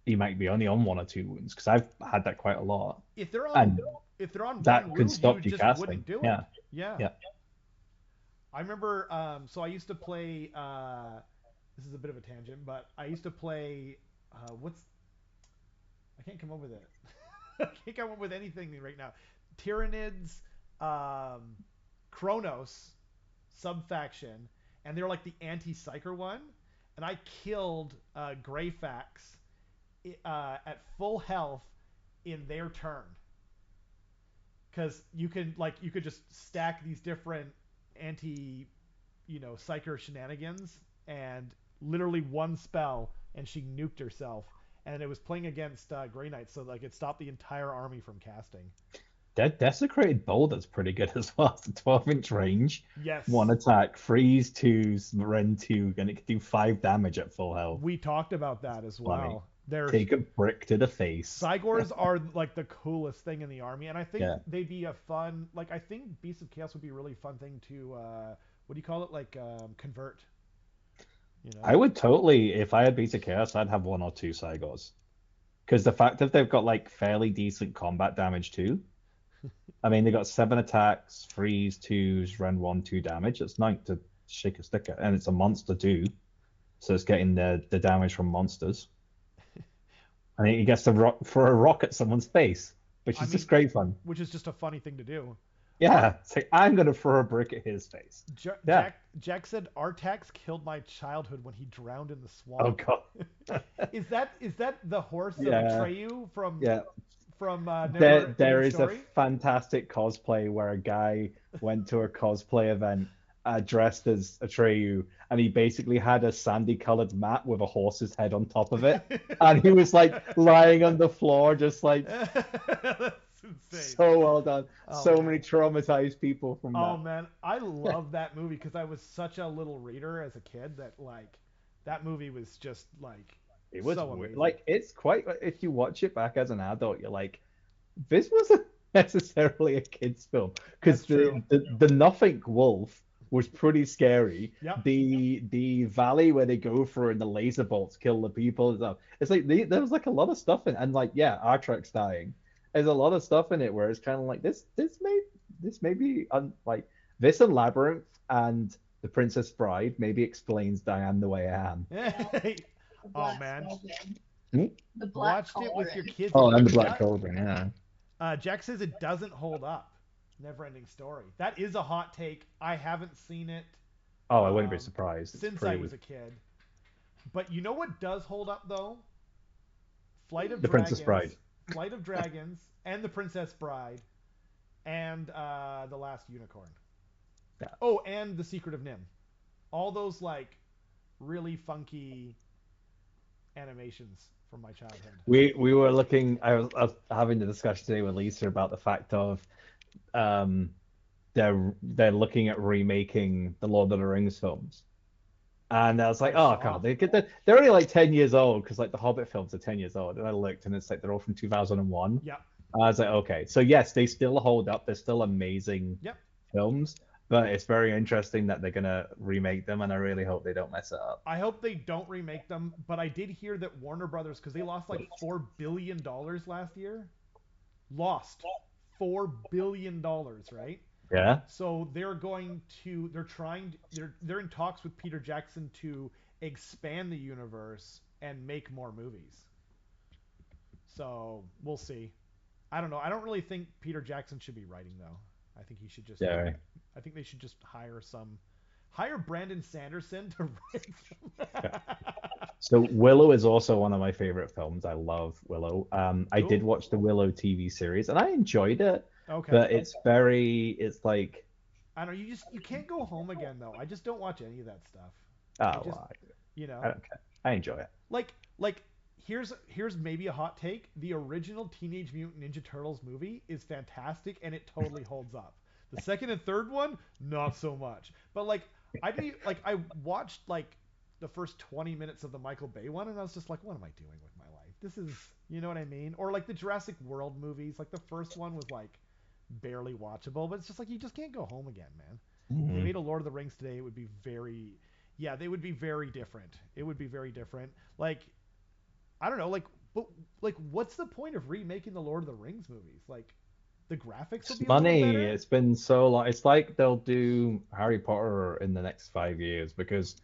He might be only on 1 or 2 wounds because I've had that quite a lot, If they're on and if they're on one that could wound, you stop you just casting. wouldn't do it. Yeah, Yeah. yeah. I remember so I used to play this is a bit of a tangent, but I used to play what's I can't come up with it. I can't come up with anything right now. Tyranids, um, Kronos, subfaction, and they're like the anti-psyker one. And I killed Greyfax at full health in their turn because you could just stack these different anti psyker shenanigans and literally one spell and she nuked herself and it was playing against Grey Knights so like it stopped the entire army from casting. That desecrated bowl that's pretty good as well. It's a 12-inch range, one Yes, attack, freeze twos, rend two, and it can do 5 damage at full health. we talked about that as Funny. well. There's Take a brick to the face. Cygors are like the coolest thing in the army, and I think Yeah. they'd be a fun like I think Beasts of Chaos would be a really fun thing to what do you call it like convert, you know? I would totally, if I had Beta Chaos, I'd have 1 or 2 Cygors. Because the fact that they've got like fairly decent combat damage too. I mean, they got 7 attacks, freeze, twos, rend 1, 2 damage. It's nice to shake a stick at, and it's a monster too, so it's getting the damage from monsters. And he gets to throw a rock at someone's face, which I is mean, just great fun. which is just a funny thing to do. Art Yeah, it's like I'm gonna throw a brick at his face. Yeah. Jack said Artax killed my childhood when he drowned in the Oh swamp. god. Is that the horse of Yeah. Atreyu Yeah. from There Never is a Story? fantastic cosplay where a guy went to a cosplay event dressed as Atreyu, and he basically had a sandy-colored mat with a horse's head on top of it, and he was like lying on the floor, just like That's face. So well done. Oh So man. many traumatized people from Oh that. man, I love that movie because I was such a little reader as a kid that like that movie was just like It was so weird. amazing. Like it's quite. If you watch it back as an adult, you're like, this wasn't necessarily a kids' film because That's true. the Nothing Wolf was pretty scary. Yep. The valley where they go through and the laser bolts kill the people and stuff. It's like there was like a lot of stuff in, and like yeah, Artrek's dying. There's a lot of stuff in it where it's kind of like this may be like this and Labyrinth and the Princess Bride maybe explains Diane the way I am. The oh Black man, Cauldron. Hmm? The Black watched it with your Cauldron. kids Oh, and and it the Black does. Cauldron, yeah. Jack says it doesn't hold up. Never-ending story. That is a hot take. I haven't seen it Oh, I wouldn't be um, surprised. It's since I was pretty. a kid. But you know what does hold up though? Flight of The Princess Dragons, Bride. Flight of Dragons, and The Princess Bride, and The Last Unicorn. Yeah. Oh, and The Secret of Nim. All those like really funky animations from my childhood. We were looking. I was having the discussion today with Lisa about the fact of um they're looking at remaking the Lord of the Rings films, and I was like, Oh, oh god, stop. they're only like 10 years old because like the Hobbit films are 10 years old, and I looked and it's like they're all from 2001. Yep. I was like, okay, so yes, they still hold up. They're still amazing Yep. films, but it's very interesting that they're gonna remake them, and I really hope they don't mess it up. I hope they don't remake them, but I did hear that Warner Brothers, because they lost like $4 billion last year, lost $4 billion, right? Yeah. So they're in talks with Peter Jackson to expand the universe and make more movies. So we'll see. I don't know. I don't really think Peter Jackson should be writing though. I think he should just. Yeah. Right. I think they should just hire Brandon Sanderson to write them. Yeah. So Willow is also one of my favorite films. I love Willow. I did Cool. watch the Willow TV series and I enjoyed it, Okay. but it's like, I don't know. You can't go home again though. I just don't watch any of that stuff. I oh, just well, you I know don't care. I enjoy it. like here's maybe a hot take. The original Teenage Mutant Ninja Turtles movie is fantastic and it totally holds up. The second and third one, not so much. But I watched like the first 20 minutes of the Michael Bay one and I was just like, what am I doing with my life? This is, you know what I mean? Or like the Jurassic World movies, like the first one was like barely watchable, but it's just like you just can't go home again, man. If they Mhm. made a Lord of the Rings today, it would be very yeah, they would be very different. It would be very different. Like I don't know, but like what's the point of remaking the Lord of the Rings movies? Like the graphics will It's be a little money. better. It's been so long. It's like they'll do Harry Potter in the next 5 years because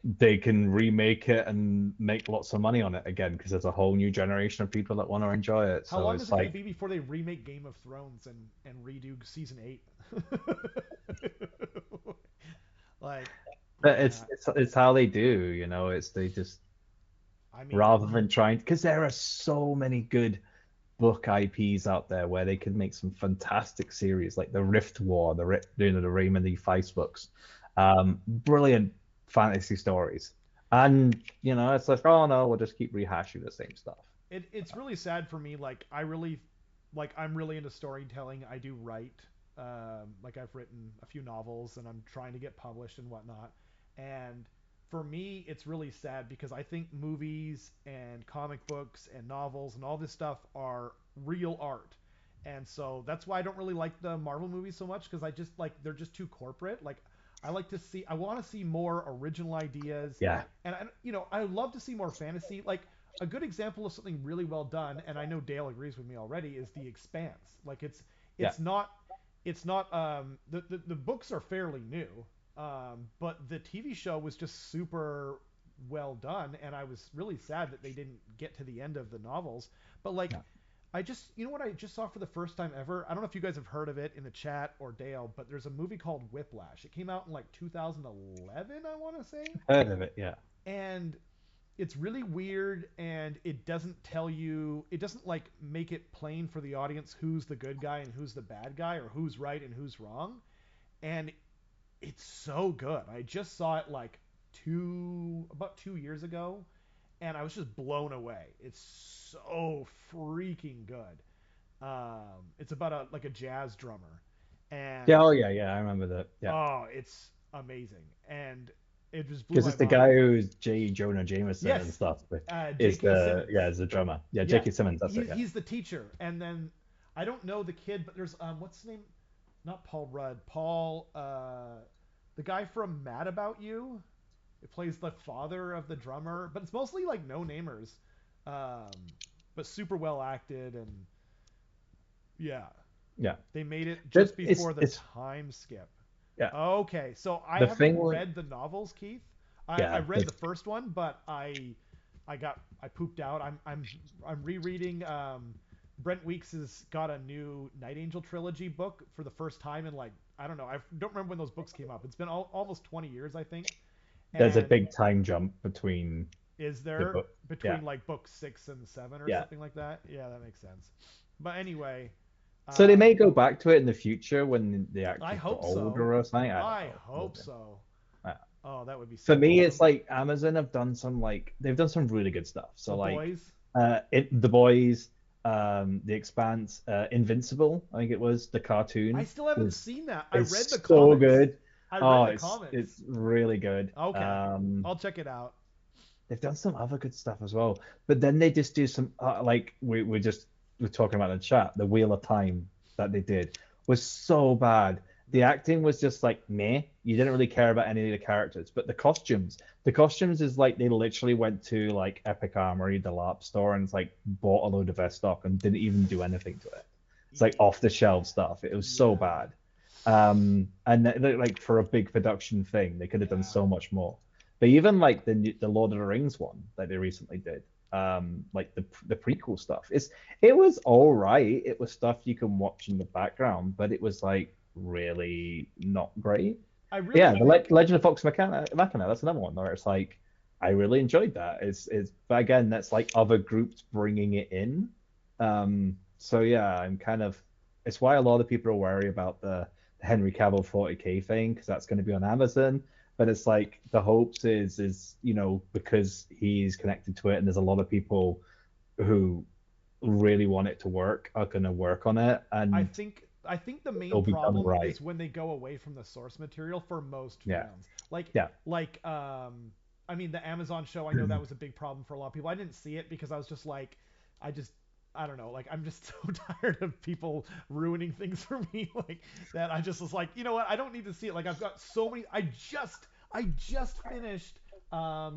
they can remake it and make lots of money on it again because there's a whole new generation of people that want to enjoy it. How So long is it's it going to like be before they remake Game of Thrones and redo season 8? Like but yeah, it's how they do, it's they just I mean, rather than trying because there are so many good book IPs out there where they could make some fantastic series like the Rift War, the Raymond E. Feist books, brilliant fantasy stories, and it's like oh no, we'll just keep rehashing the same stuff. it's really sad for me. I'm really into storytelling. I do write. Like I've written a few novels and I'm trying to get published and whatnot. And for me, it's really sad because I think movies and comic books and novels and all this stuff are real art. And so that's why I don't really like the Marvel movies so much because I just like they're just too corporate. Like I want to see more original ideas, Yeah, and I love to see more fantasy. Like a good example of something really well done, and I know Dale agrees with me already, is The Expanse. Like yeah, it's not it's not the books are fairly new, but the TV show was just super well done, and I was really sad that they didn't get to the end of the novels. But like yeah. I just you know what I just saw for the first time ever? I don't know if you guys have heard of it in the chat or Dale, but there's a movie called Whiplash. It came out in like 2011, I want to say, Heard of it, yeah. and it's really weird and it doesn't like make it plain for the audience who's the good guy and who's the bad guy or who's right and who's wrong, and it's so good. I just saw it like about 2 years ago and I was just blown away. It's so freaking good. It's about a jazz drummer, Yeah, and oh yeah, I remember that. Yeah, oh, it's amazing, and it just blew because my it's the mind. guy who's J. Jonah Jameson and Yes, stuff. But is J.K. the Simmons. yeah, is the drummer. Yeah, Yeah, J.K. Simmons. That's it. Yeah. he's the teacher, and then I don't know the kid, but there's what's his name? Not Paul Rudd. Paul, the guy from Mad About You. It plays the father of the drummer, but it's mostly like no namers, um, but super well acted, and yeah, Yeah. they made it That just before the it's time skip. yeah. Okay, so I The haven't thing was read the novels, Keith. I yeah. read the first one, but I pooped out. I'm rereading. Brent Weeks has got a new Night Angel trilogy book for the first time in like I don't know. I don't remember when those books came up. It's been almost 20 years, I think. There's a And big time jump between is the there book. Yeah, between like book 6 and 7 or yeah. something like that? Yeah, that makes sense. But anyway, So they um, may go back to it in the future when the I actors are hope so. older or something. I don't I know. hope so. Uh, Oh, that would be For so me, it's awesome. like Amazon have done some like they've done some really good stuff. The So like boys. The Boys, The Expanse, Invincible, I think it was the I cartoon still haven't is seen that. I read the is so comics. good. I read Oh, the comics. it's really good. Okay, I'll check it out. They've done some other good stuff as well, but then they just do some like we're talking about in the chat. The Wheel of Time that they did was so bad. The acting was just like meh. You didn't really care about any of the characters, but the costumes is like they literally went to like Epic Armory, the LARP store, and it's like bought a load of their stock and didn't even do anything to it. It's like off the shelf stuff. It was so Yeah, bad. And like for a big production thing, they could have done yeah. so much more. But even like the Lord of the Rings one that they recently did, like the prequel stuff, it was all right. It was stuff you can watch in the background, but it was like really not great. I But really yeah, the think. Legend of Fox Machina, that's another one where it's like I really enjoyed that. But again, that's like other groups bringing it in. So yeah, I'm kind of it's why a lot of people are worried about the Henry Cavill 40K thing because that's going to be on Amazon. But it's like the hopes is because he's connected to it and there's a lot of people who really want it to work are going to work on it I and think. I think the main it'll be done problem right. is when they go away from the source material for most Yeah, fans. Like, yeah. like, I mean, the Amazon show. I know that was a big problem for a lot of people. I didn't see it because I was just like, I just, I don't know. Like, I'm just so tired of people ruining things for me. Like that. I just was like, you know what? I don't need to see it. Like, I've got so many. I just finished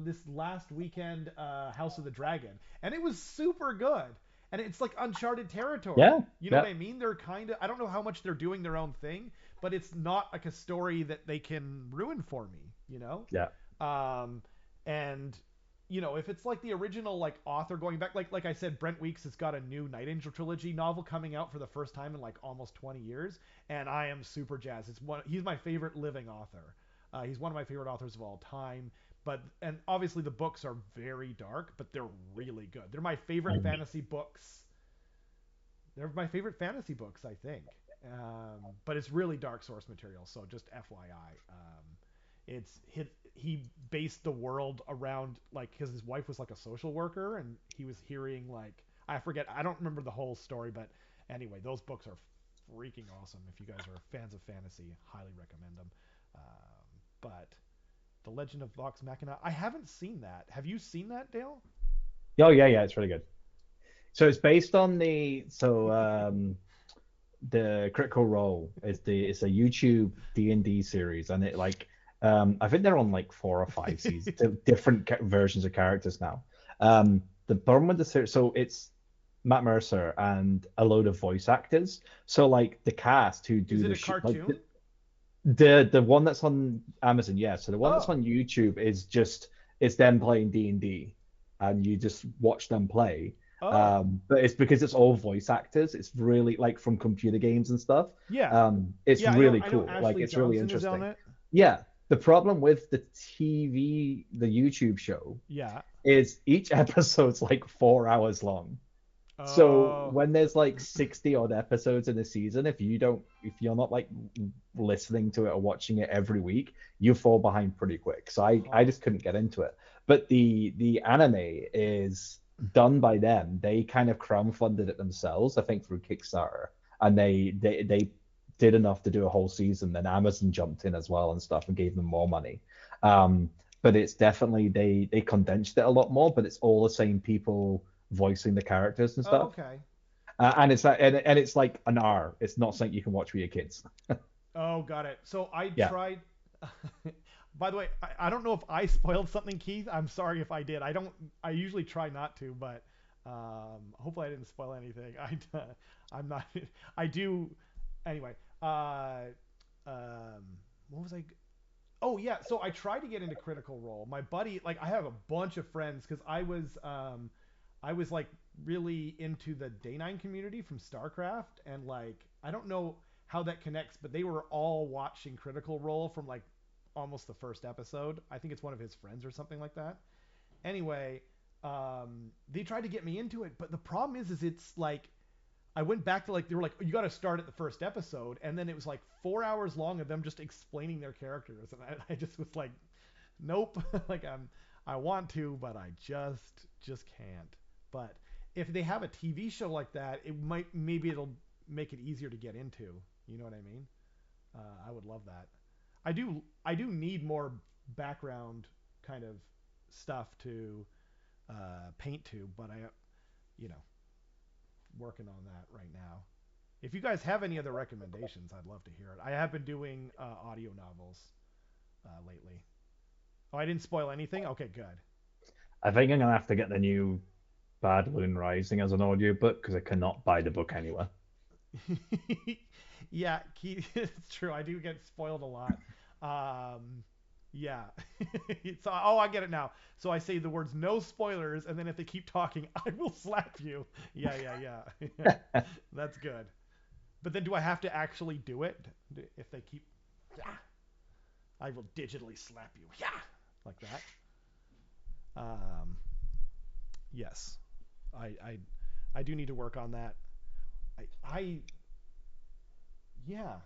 this last weekend House of the Dragon, and it was super good. And it's like uncharted territory. Yeah, You know what yeah. I mean? They're kind of I don't know how much they're doing their own thing, but it's not like a story that they can ruin for me, you know? Yeah. Um and if it's like the original like author going back like I said, Brent Weeks has got a new Night Angel trilogy novel coming out for the first time in like almost 20 years, and I am super jazzed. He's my favorite living author. He's one of my favorite authors of all time. And obviously the books are very dark, but they're really good. Um, They're my favorite fantasy books, I think. But it's really dark source material, so just FYI. He based the world around like because his wife was like a social worker, and he was hearing like I don't remember the whole story, but anyway, those books are freaking awesome. If you guys are fans of fantasy, highly recommend them. But The Legend of Vox Machina, I haven't seen that. Have you seen that, Dale? oh yeah, it's really good. So it's based on the Critical Role is it's a YouTube D&D series and it like I think they're on like 4 or 5 seasons different versions of characters now. The problem with the series, so it's Matt Mercer and a load of voice actors. So like the cast who Is do it the a sh like cartoon? the one that's on Amazon, yeah. So the one that's Oh, on YouTube is just it's them playing D&D, and you just watch them play. oh, But it's because it's all voice actors. It's really like from computer games and stuff. yeah, It's yeah. I know. really I know. cool. Like Ashley it's really Johnson is on interesting. it. Yeah. The problem with the YouTube show Yeah. is each episode's like 4 hours long. So Oh, when there's like 60 odd episodes in a season, if you're not like listening to it or watching it every week, you fall behind pretty quick. So I huh. just couldn't get into it. But the anime is done by them. They kind of crowdfunded it themselves, I think, through Kickstarter, and they did enough to do a whole season. Then Amazon jumped in as well and stuff and gave them more money. Um, but it's definitely they condensed it a lot more, but it's all the same people voicing the characters and Oh, stuff. okay. And it's like and it's like an R. It's not something you can watch with your kids. Oh, got it. So I Yeah. tried. By the way, I don't know if I spoiled something, Keith. I'm sorry if I did. I don't. I usually try not to, but hopefully I didn't spoil anything. I'm not. I do. Anyway. Um, what was I? Oh yeah. So I tried to get into Critical Role. My buddy, like, I have a bunch of friends because I was like really into the Day 9 community from StarCraft, and like I don't know how that connects, but they were all watching Critical Role from like almost the first episode. I think it's one of his friends or something like that. Anyway, they tried to get me into it, but the problem is it's like I went back to, like, they were like, you got to start at the first episode, and then it was like 4 hours long of them just explaining their characters, and I just was like, nope, like I want to, but I just can't. But if they have a TV show like that, it might maybe it'll make it easier to get into. You know what I mean? I would love that. I do need more background kind of stuff to paint to, but you know, working on that right now. If you guys have any other recommendations, I'd love to hear it. I have been doing audio novels lately. Oh, I didn't spoil anything? Okay, good. I think I'm gonna have to get the new Bad Loon Rising as an audiobook because I cannot buy the book anywhere. Yeah, it's true. I do get spoiled a lot. Um, yeah. So, oh, I get it now. So I say the words "no spoilers," and then if they keep talking, I will slap you. Yeah, yeah, yeah. That's good. But then do I have to actually do it if they keep? Yeah, I will digitally slap you. Yeah, like that. Um, yes, I, I, I do need to work on that. I, yeah,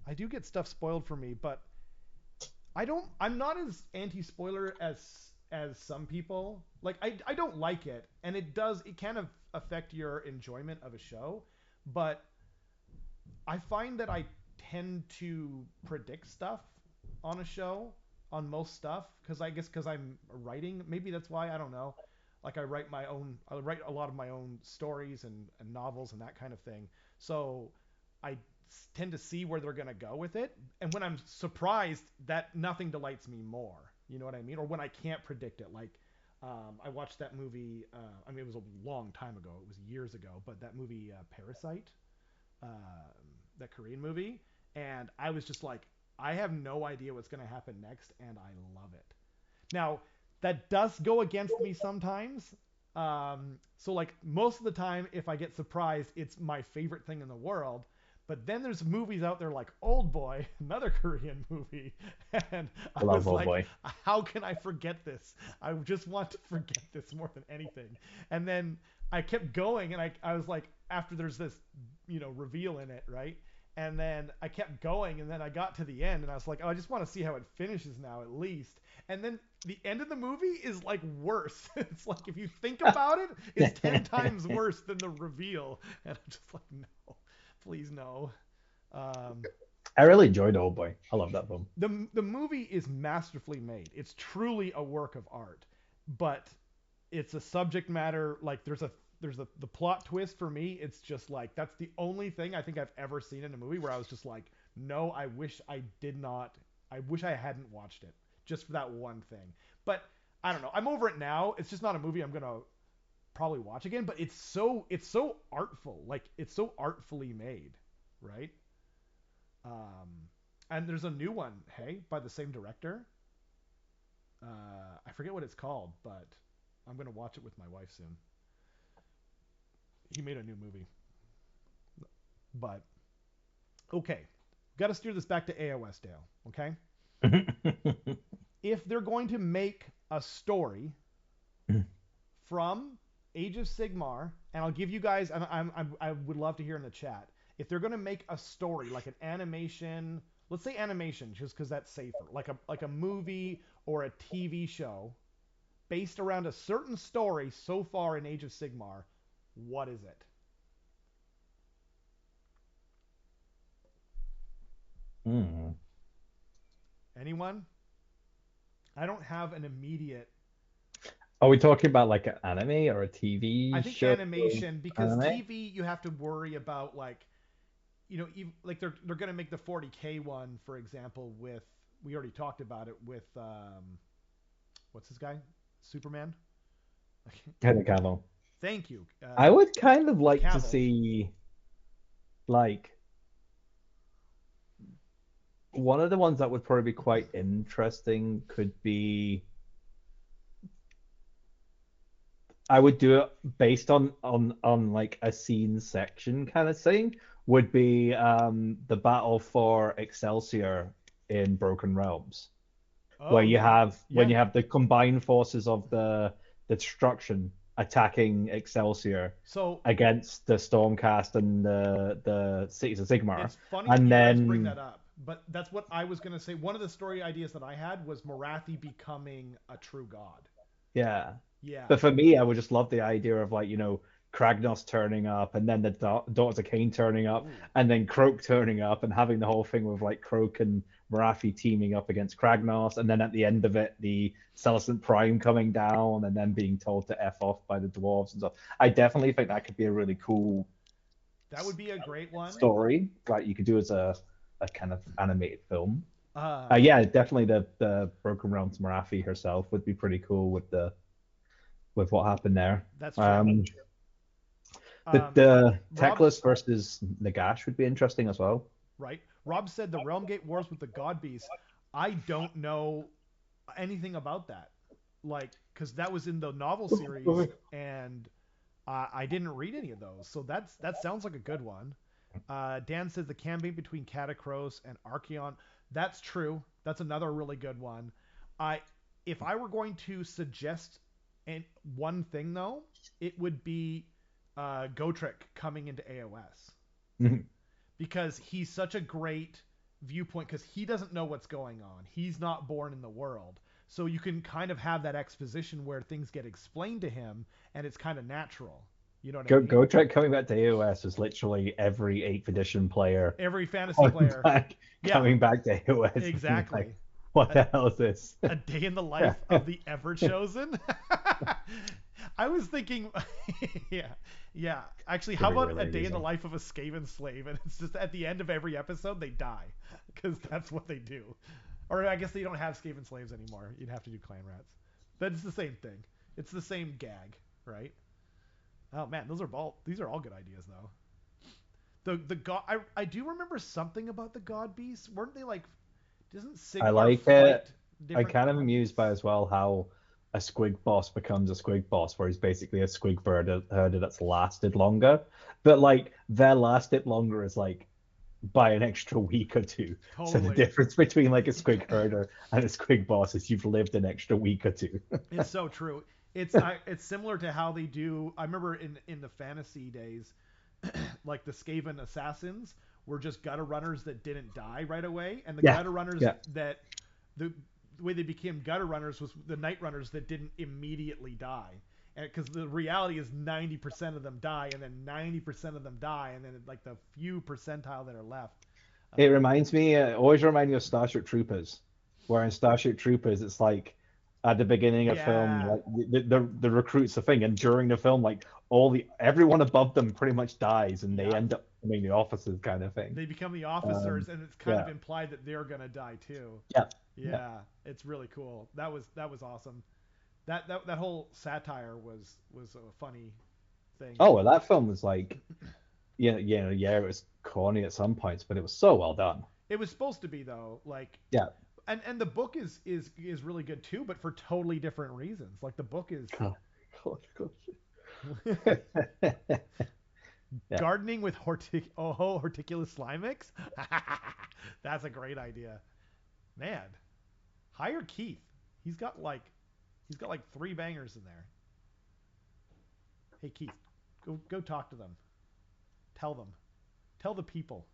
I do get stuff spoiled for me, but I don't. I'm not as anti-spoiler as some people. Like, I don't like it, and it does. It kind of affect your enjoyment of a show, but I find that I tend to predict stuff on a show, on most stuff, because I guess because I'm writing. Maybe that's why, I don't know. Like, I write a lot of my own stories and novels and that kind of thing. So I tend to see where they're gonna go with it, and when I'm surprised, that nothing delights me more. You know what I mean? Or when I can't predict it, like. I watched that movie. I mean, it was a long time ago. It was years ago, but that movie Parasite, that Korean movie, and I was just like, I have no idea what's going to happen next, and I love it. Now, that does go against me sometimes. So, like, most of the time, if I get surprised, it's my favorite thing in the world. But then there's movies out there like Old Boy, another Korean movie, and I I love was Old like, Boy. how can I forget this? I just want to forget this more than anything. And then I kept going, and I was like, after there's this, reveal in it, right? And then I kept going, and then I got to the end, and I was like, oh, I just want to see how it finishes now, at least. And then the end of the movie is like worse. It's like, if you think about it, it's 10 times worse than the reveal. And I'm just like, no, please no. Um, I really enjoyed Old Boy. I love that film. the movie is masterfully made. It's truly a work of art, but it's a subject matter, like, there's the plot twist for me. It's just like, that's the only thing I think I've ever seen in a movie where I was just like, no, I wish I did not. I wish I hadn't watched it just for that one thing. But I don't know. I'm over it now. It's just not a movie I'm gonna probably watch again. But it's so artful. Like, it's so artfully made, right? Um, and there's a new one, hey, by the same director. I forget what it's called, but I'm gonna watch it with my wife soon. He made a new movie, but okay, got to steer this back to AoS, Dale. Okay, if they're going to make a story from Age of Sigmar, and I'll give you guys, I would love to hear in the chat, if they're going to make a story like an animation, let's say animation, just because that's safer, like a movie or a TV show, based around a certain story so far in Age of Sigmar. What is it? Hmm. Anyone? I don't have an immediate. Are we talking about like an anime or a I TV think show? animation, because Anime? TV you have to worry about, like, like they're gonna make the 40K one, for example. With, we already talked about it with what's this guy, Superman. Henry Cavill. Thank you, I would kind of like to Cavill. see like one of the ones that would probably be quite interesting could be I would do it based on like a scene section kind of thing would be the battle for Excelsior in Broken Realms, where Oh yeah, when yeah. you have the combined forces of the destruction attacking Excelsior So against the Stormcast and the Cities of Sigmar, it's funny that and you guys bring then that up, but that's what I was gonna say. One of the story ideas that I had was Morathi becoming a true god. yeah. Yeah. But for me, I would just love the idea of like, Kragnos turning up and then the Daughters of Cain turning up Ooh. and then Croak turning up and having the whole thing with like Croak and Marathi teaming up against Kragnos and then at the end of it, the Celestant Prime coming down and then being told to F off by the dwarves and stuff. I definitely think that could be a really cool That would be a great one. story, like you could do as a kind of animated film. Uh, Yeah, definitely the Broken Realms Marathi herself would be pretty cool with what happened there. that's true. Um, the Um, the Rob, Teclis versus Nagash would be interesting as well. right? Rob said the Realm Gate Wars with the God Beast. I don't know anything about that, like, because that was in the novel series, and I didn't read any of those. So that sounds like a good one. Dan says the campaign between Catacross and Archeon. That's true. That's another really good one. I If I were going to suggest one thing though, it would be Gotrek coming into AoS, because he's such a great viewpoint, because he doesn't know what's going on. He's not born in the world. So you can kind of have that exposition where things get explained to him and it's kind of natural. You know what I mean? Gotrek coming back to AOS is literally every 8th edition player Every fantasy coming player. back, Yeah, coming back to AOS and being like, exactly. what A, the hell is this? a day in the life of the ever chosen. I was thinking, yeah, yeah. Actually, how Could be about really a day in the amusing. life of a Skaven slave? And it's just at the end of every episode they die, because that's what they do. Or I guess they don't have Skaven slaves anymore. You'd have to do clan rats. But it's the same thing. It's the same gag, right? Oh man, these are all good ideas though. The god, I do remember something about the god beasts. Weren't they like, doesn't I Sigmar like it. fight I different kind of god amused beasts? by as well how a squig boss becomes a squig boss, where he's basically a squig herder that's lasted longer. But like their lasted longer is like by an extra week or two. So the Totally. difference between like a squig herder and a squig boss is you've lived an extra week or two. It's so true. It's similar to how they do. I remember in the fantasy days, like the Skaven assassins were just gutter runners that didn't die right away, and the Yeah, gutter runners yeah. that the way they became gutter runners was the night runners that didn't immediately die. Because the reality is 90% of them die, and then 90% of them die, and then like the few percentile that are left. It Um, reminds me, always remind me of Starship Troopers, where in Starship Troopers it's like at the beginning of film, yeah, like the recruits a thing, and during the film, like everyone above them pretty much dies, and they yeah. end up becoming the officers kind of thing. They become the Um, officers, and it's kind of yeah, implied that they're gonna die too. yeah, yeah. Yeah, it's really cool. That was awesome. That whole satire was a funny thing. Oh, well, that film was like, yeah, it was corny at some points, but it was so well done. It was supposed to be though, like, Yeah. and the book is really good too, but for totally different reasons. Like the book is God, God, yeah. gardening with horticulous slime mix. That's a great idea, man. Hire Keith. He's got like he's got like three bangers in there. Hey Keith, go talk to them. Tell them. Tell the people,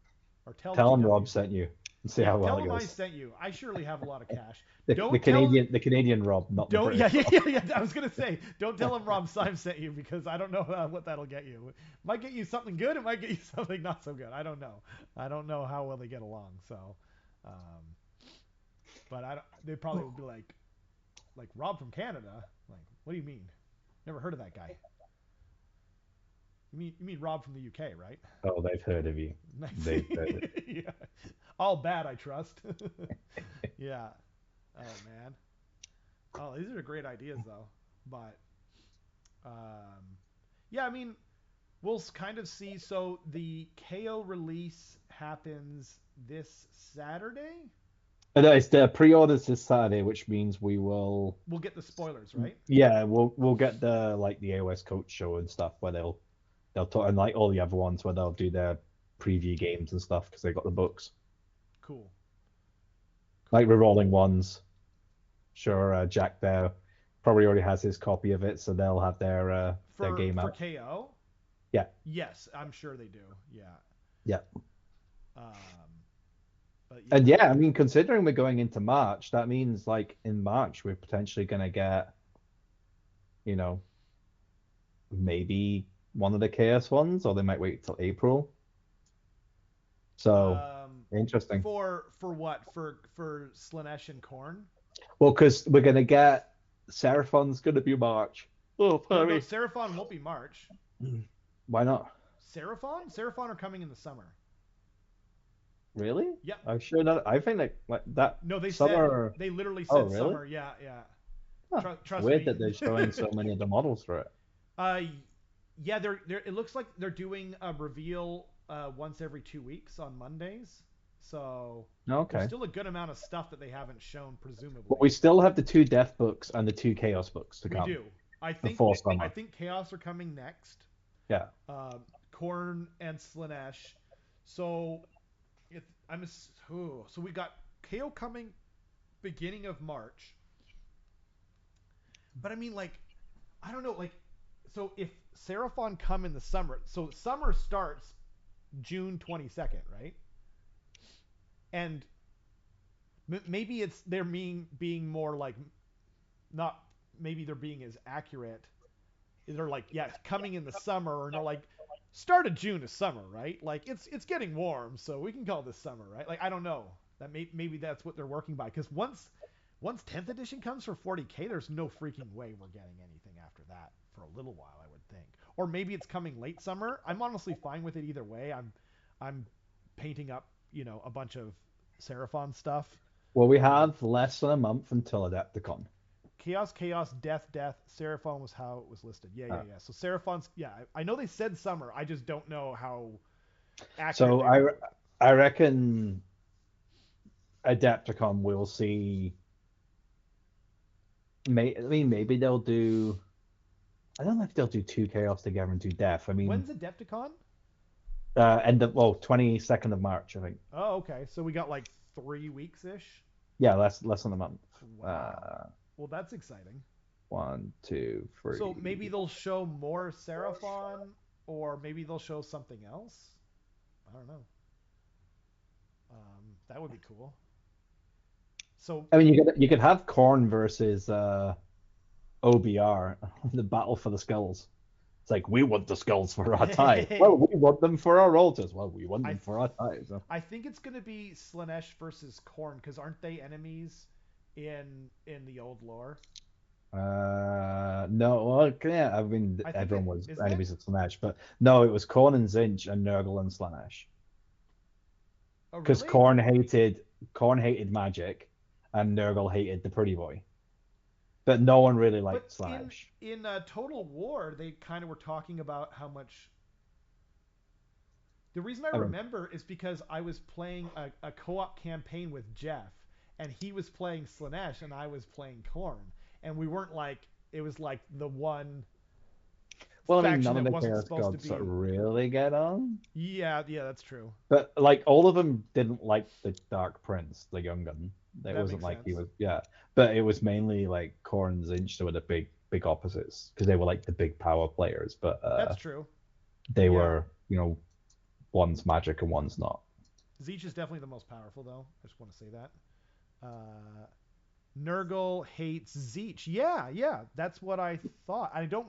or tell the Tell him Rob GWs. sent you. See Yeah, how well tell it him I goes. sent you. I surely have a lot of cash. The Don't tell him. Canadian Rob, not the Don't. Yeah, British yeah, Rob. yeah, yeah. I was gonna say, don't tell him Rob Syme sent you because I don't know what that'll get you. It might get you something good. It might get you something not so good. I don't know. I don't know how well they get along. So, um, but I don't, they probably would be like Rob from Canada. Like, what do you mean? Never heard of that guy. You mean Rob from the UK, right? Oh, they've heard of you. Nice. They've heard it. Yeah. All bad, I trust. Yeah. Oh man. Oh, these are great ideas though. But yeah, I mean, we'll kind of see. So the KO release happens this Saturday. No, it's the pre-orders this Saturday, which means we will. We'll get the spoilers, right? Yeah, we'll get the AOS coach show and stuff where they'll talk, and like all the other ones where they'll do their preview games and stuff because they got the books. Cool. Like rerolling ones. Sure, Jack there probably already has his copy of it, so they'll have their game For out. KO. Yeah. Yes, I'm sure they do. Yeah. Yeah. Um, but And yeah, I mean, considering we're going into March, that means like in March we're potentially gonna get, you know, maybe one of the Chaos ones, or they might wait till April. So interesting. For what? For Slanesh and Korn? Well, because we're gonna get Seraphon's gonna be March. Oh, No, sorry. Seraphon won't be March. Why not? Seraphon? Seraphon are coming in the summer. Really? Yeah. I'm sure not. I think like that. No, they summer... said they literally Oh, said really? summer. Yeah, yeah. Huh. Trust Weird me. that they're showing so many of the models for it. Yeah, they're it looks like they're doing a reveal once every 2 weeks on Mondays. So Okay. there's still a good amount of stuff that they haven't shown, presumably. But we still have the 2 Death books and the 2 Chaos books to come. We do. I think Chaos are coming next. Yeah. Korn and Slanesh. So so we got KO coming beginning of March. But I mean, like, I don't know, like, so if Seraphon come in the summer, so summer starts June 22nd, right? And maybe they're being more like, not, maybe they're being as accurate. They're like, yeah, coming in the summer, and they're like, start of June is summer, right? Like it's getting warm, so we can call this summer, right? Like I don't know. Maybe that's what they're working by, because once 10th edition comes for 40K, there's no freaking way we're getting anything after that for a little while, I would think. Or maybe it's coming late summer. I'm honestly fine with it either way. I'm painting up, a bunch of Seraphon stuff. Well, we have less than a month until Adepticon. Chaos, Death. Seraphon was how it was listed. Yeah. So Seraphon's, I know they said summer. I just don't know how accurate. So I reckon Adepticon we'll see. Maybe they'll do. I don't know if they'll do 2 Chaos together and 2 Death. I mean, when's Adepticon? 22nd of March, I think. Oh, okay. So we got like 3 weeks ish. Yeah, less than a month. Wow. Well, that's exciting. 1, 2, 3. So maybe they'll show more Seraphon, or maybe they'll show something else. I don't know. That would be cool. So I mean, you could have Korn versus OBR, the battle for the skulls. It's like, we want the skulls for our tie. Well, we want them for our altars. Well, we want them for our ties. So. I think it's going to be Slanesh versus Korn, because aren't they enemies in the old lore? No, well, yeah, I mean, everyone was enemies of Slanesh, but no, it was Korn and Zinch and Nurgle and Slanesh. Because Korn hated magic, and Nurgle hated the pretty boy. But no one really liked Slanesh. In Total War, they kind of were talking about how much. The reason I remember is because I was playing a co-op campaign with Jeff, and he was playing Slanesh, and I was playing Korn, and we weren't like, it was like the one. Well, I mean, none of the Chaos Gods really get on. Yeah, that's true. But like, all of them didn't like the Dark Prince, the young gun. It wasn't like he was, but it was mainly like Korn and Zinch that were the big opposites, because they were like the big power players. But that's true. They were, one's magic and one's not. Zeech is definitely the most powerful, though. I just want to say that. Uh, Nurgle hates Zeech. Yeah, yeah, that's what I thought. I don't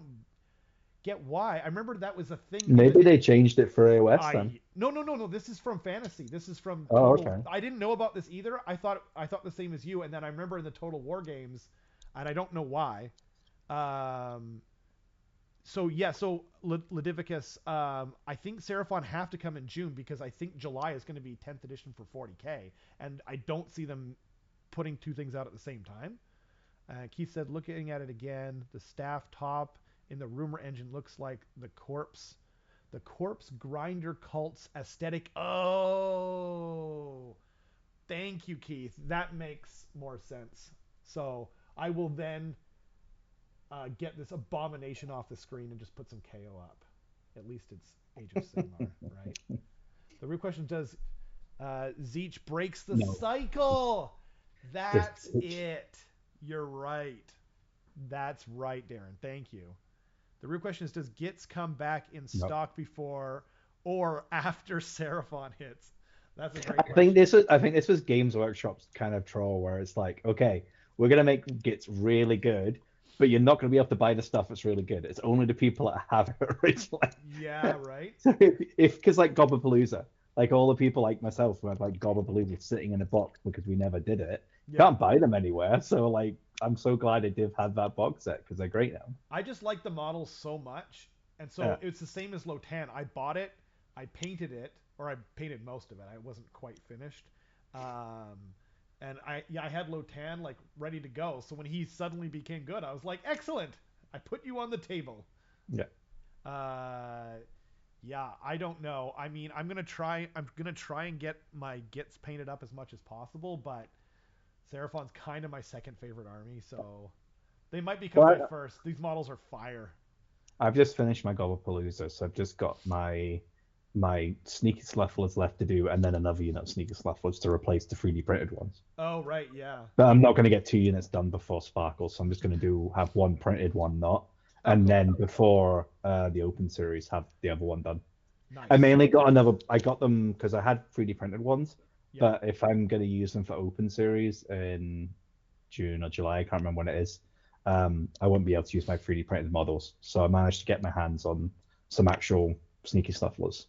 get why. I remember that was a thing because Maybe they changed it for AoS then. no. This is from fantasy. This is from Oh, total. okay. I didn't know about this either. I thought the same as you, and then I remember in the Total War games, and I don't know why. Um, so yeah, so Ludivicus, I think Seraphon have to come in June because I think July is going to be 10th edition for 40k, and I don't see them putting two things out at the same time. Keith said, looking at it again, the staff top in the rumor engine looks like the corpse grinder cult's aesthetic. Oh, thank you, Keith. That makes more sense. So I will then get this abomination off the screen and just put some KO up. At least it's Age of Sigmar, right? The real question, does Zeech breaks the No. cycle? Just That's it. You're right. That's right, Darren. Thank you. The real question is, does Gits come back in no. stock before or after Seraphon hits? That's a great I question. think this was Games Workshop's kind of troll where it's like, okay, we're gonna make Gits really good, but you're not gonna be able to buy the stuff that's really good. It's only the people that have it originally. Yeah, right. So if because like Gobapalooza, like all the people like myself who have like Gobapalooza sitting in a box because we never did it, Yeah. can't buy them anywhere. So like I'm so glad I did have that box set because they're great now. I just like the models so much, and so Yeah. it's the same as Lotan. I bought it, I painted it, or I painted most of it. I wasn't quite finished, um, and I had Lotan like ready to go. So when he suddenly became good, I was like, excellent! I put you on the table. Yeah. Uh, yeah, I don't know. I mean, I'm gonna try. I'm gonna try and get my Gits painted up as much as possible, but Seraphon's kind of my second favorite army, so they might become my Well, first. These models are fire. I've just finished my Gobapalooza, so I've just got my sneaky slufflers left to do, and then another unit of sneaky slufflers to replace the 3D printed ones. Oh right, yeah. But I'm not going to get 2 units done before Sparkle, so I'm just going to have one printed, one not, Oh, and cool. then before the Open Series, have the other one done. Nice. I mainly got another. I got them because I had 3D printed ones, Yeah. but if I'm going to use them for Open Series in June or July, I can't remember when it is, I won't be able to use my 3D printed models. So I managed to get my hands on some actual sneaky snufflers.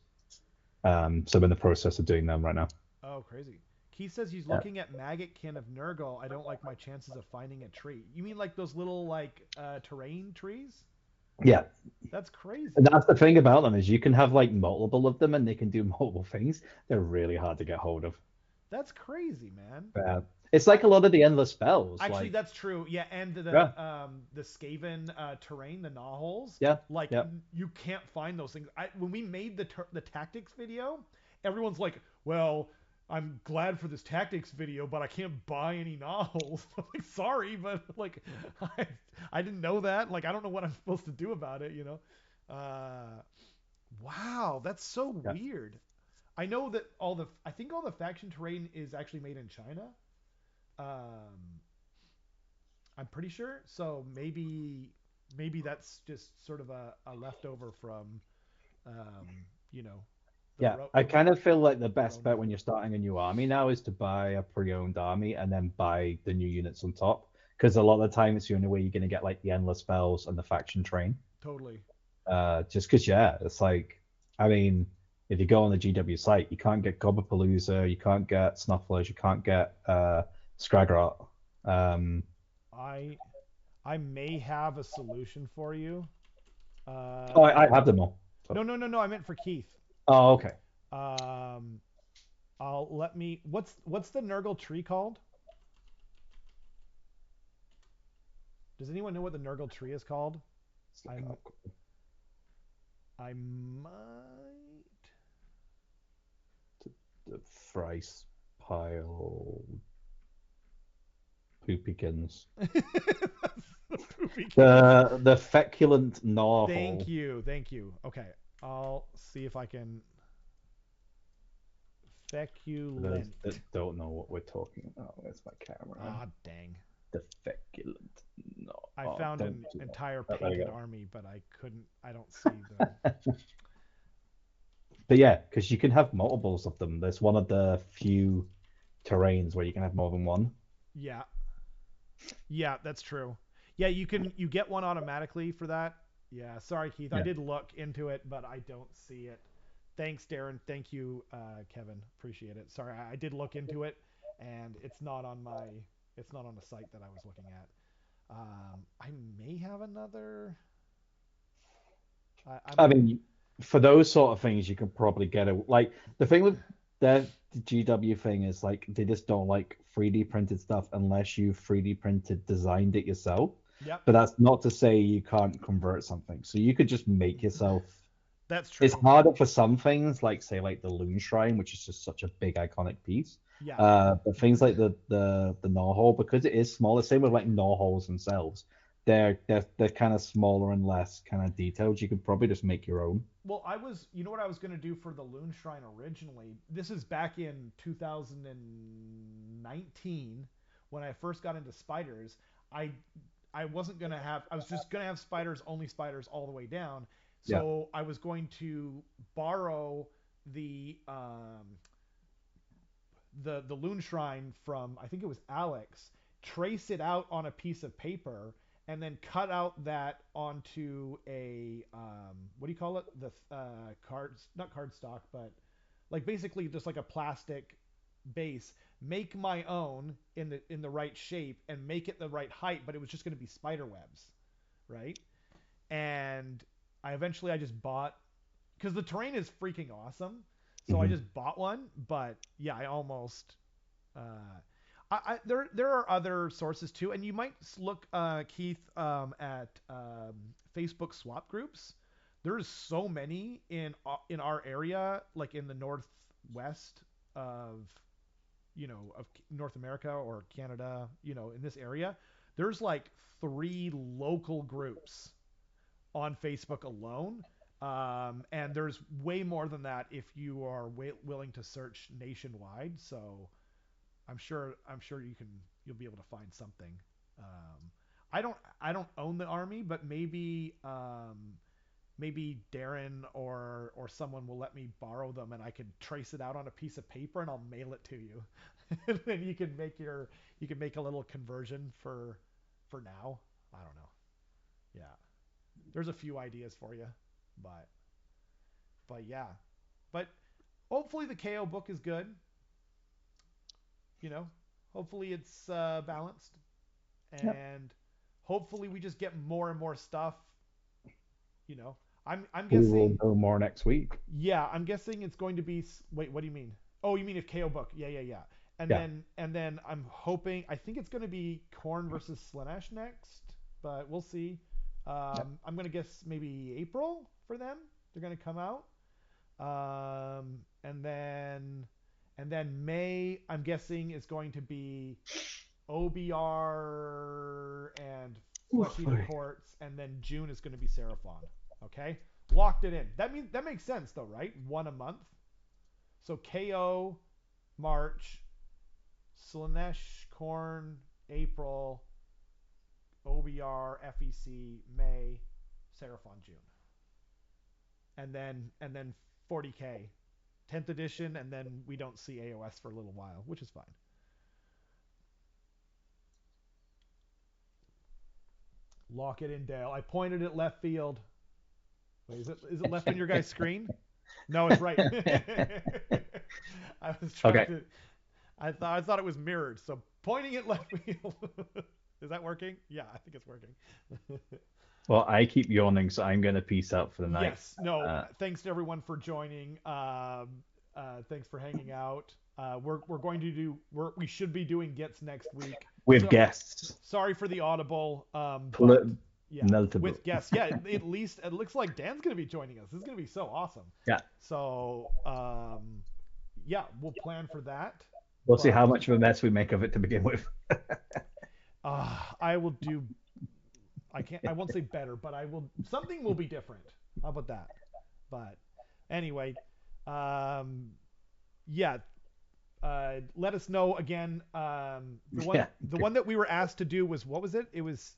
So I'm in the process of doing them right now. Oh, crazy. Keith says he's looking at Maggotkin of Nurgle. I don't like my chances of finding a tree. You mean like those little like terrain trees? Yeah. That's crazy. And that's the thing about them is you can have like multiple of them and they can do multiple things. They're really hard to get hold of. That's crazy, man. Yeah. It's like a lot of the endless spells. Actually, like, that's true. Yeah, and the Skaven terrain, the Gnawholes. Yeah. Like Yeah. you can't find those things. When we made the tactics video, everyone's like, "Well, I'm glad for this tactics video, but I can't buy any Gnawholes." I'm like, "Sorry, but like, I didn't know that. Like, I don't know what I'm supposed to do about it. You know." Wow, that's so Yeah. weird. I think all the faction terrain is actually made in China. Um, I'm pretty sure. So maybe that's just sort of a leftover from, um, you know, Yeah, I kind of feel like the best bet when you're starting a new army now is to buy a pre-owned army and then buy the new units on top. Because a lot of the time it's the only way you're going to get like the endless spells and the faction train. Totally. Just because, yeah, it's like, I mean, if you go on the GW site, you can't get Gobapalooza, you can't get Snufflers, you can't get Scragrat. I may have a solution for you. I have them all. So. No. I meant for Keith. Oh, okay. What's the Nurgle tree called? Does anyone know what the Nurgle tree is called? I might. The thrice pile poopykins. The feculent novel. Thank you. Okay, I'll see if I can. Feculent. Don't know what we're talking about. Where's my camera? Ah, dang. The feculent. No. I found an entire that. painted army, but I don't see the. But yeah, because you can have multiples of them. There's one of the few terrains where you can have more than one. Yeah. Yeah, that's true. Yeah, you get one automatically for that. Yeah, sorry Keith, I Yeah. did look into it, but I don't see it. Thanks, Darren. Thank you, Kevin. Appreciate it. Sorry, I did look into it, and it's not on the site that I was looking at. I may have another. I'm I mean, for those sort of things, you can probably get it. Like the thing with the GW thing is like they just don't like 3D printed stuff unless you 3D printed designed it yourself. Yep, But that's not to say you can't convert something. So you could just make yourself. that's It's true. harder for some things, like say like the Loon Shrine, which is just such a big iconic piece. Yeah, But things like the Gnawhole, because it is smaller, same with like Gnawholes themselves. They're kind of smaller and less kind of detailed. You could probably just make your own. well, you know what I was going to do for the Loon Shrine originally? This is back in 2019 when I first got into spiders. I I wasn't going to have, I was just going to have spiders, only spiders all the way down. Yeah. So I was going to borrow the the Loon Shrine from, I think it was Alex, trace it out on a piece of paper, and then cut out that onto a what do you call it? The cards, not cardstock, but like basically just like a plastic base. Make my own in the right shape and make it the right height, but it was just going to be spider webs, right? And I just bought, because the terrain is freaking awesome. So I Hmm. just bought one, but yeah, I almost. Uh, there are other sources too, and you might look, Keith, at Facebook swap groups. There's so many in our area, like in the northwest of of North America or Canada, in this area. There's like 3 local groups on Facebook alone. And there's way more than that if you are willing to search nationwide. So I'm sure you'll be able to find something. Um, I don't own the army, but maybe Darren or someone will let me borrow them, and I can trace it out on a piece of paper and I'll mail it to you. And then you can make a little conversion for now. I don't know. Yeah, there's a few ideas for you, but yeah, but hopefully the KO book is good. You know, hopefully it's balanced, Yep. and hopefully we just get more and more stuff. You know, I'm We will guessing. know more next week. Yeah, I'm guessing it's going to be. Wait, what do you mean? Oh, you mean if KO book? Yeah, yeah, yeah. And Yeah. then I'm hoping. I think it's going to be Korn versus Slanesh next, but we'll see. Yep. I'm going to guess maybe April for them. They're going to come out. Um, and then May, I'm guessing, is going to be OBR and Flesh Oof. Eater Courts, and then June is going to be Seraphon. Okay, locked it in. That makes sense though, right? One a month. So KO March, Slanesh Corn April, OBR FEC May, Seraphon June, and then 40K 10th edition, and then we don't see AoS for a little while, which is fine. Lock it in, Dale. I pointed at left field. Wait, is it left on your guy's screen? No, it's right. I was trying Okay. to. I thought it was mirrored. So pointing at left field. Is that working? Yeah, I think it's working. Well, I keep yawning, so I'm gonna peace out for the night. Yes. No. Uh, Thanks to everyone for joining. Thanks for hanging out. We're going to do. We should be doing gets next week. with So guests. sorry for the audible. But Pl- yeah, Notable. with guests. Yeah, at least it looks like Dan's going to be joining us. This is going to be so awesome. Yeah. So yeah, we'll plan for that. We'll see But how much of a mess we make of it to begin with. I will do. I can't. I won't say better, but I will. Something will be different. How about that? But anyway, um, yeah. Let us know again. Yeah. The one that we were asked to do was, what was it? It was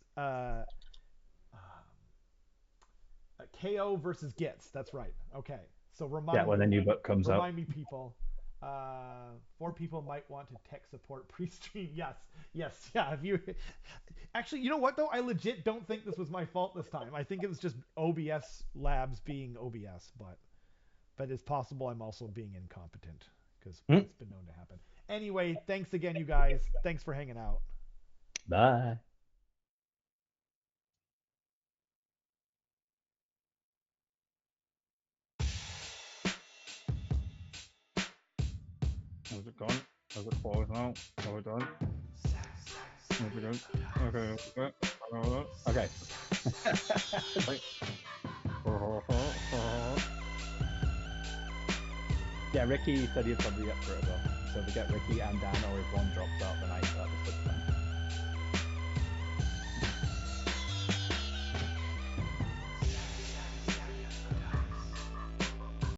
KO versus Gits. That's right. Okay. So remind when the new book comes out. Remind me, people. 4 people might want to tech support pre-stream. Yes, yeah. If you actually, you know what though? I legit don't think this was my fault this time. I think it was just OBS Labs being OBS, but it's possible I'm also being incompetent because it's been known to happen. Anyway, thanks again, you guys. Thanks for hanging out. Bye. How's it gone? How's it paused now? Are we done? Are we done? Okay. Yeah, Ricky said he'd probably be up for it as well. So we get Ricky and Dan, or if one drops out, then I start.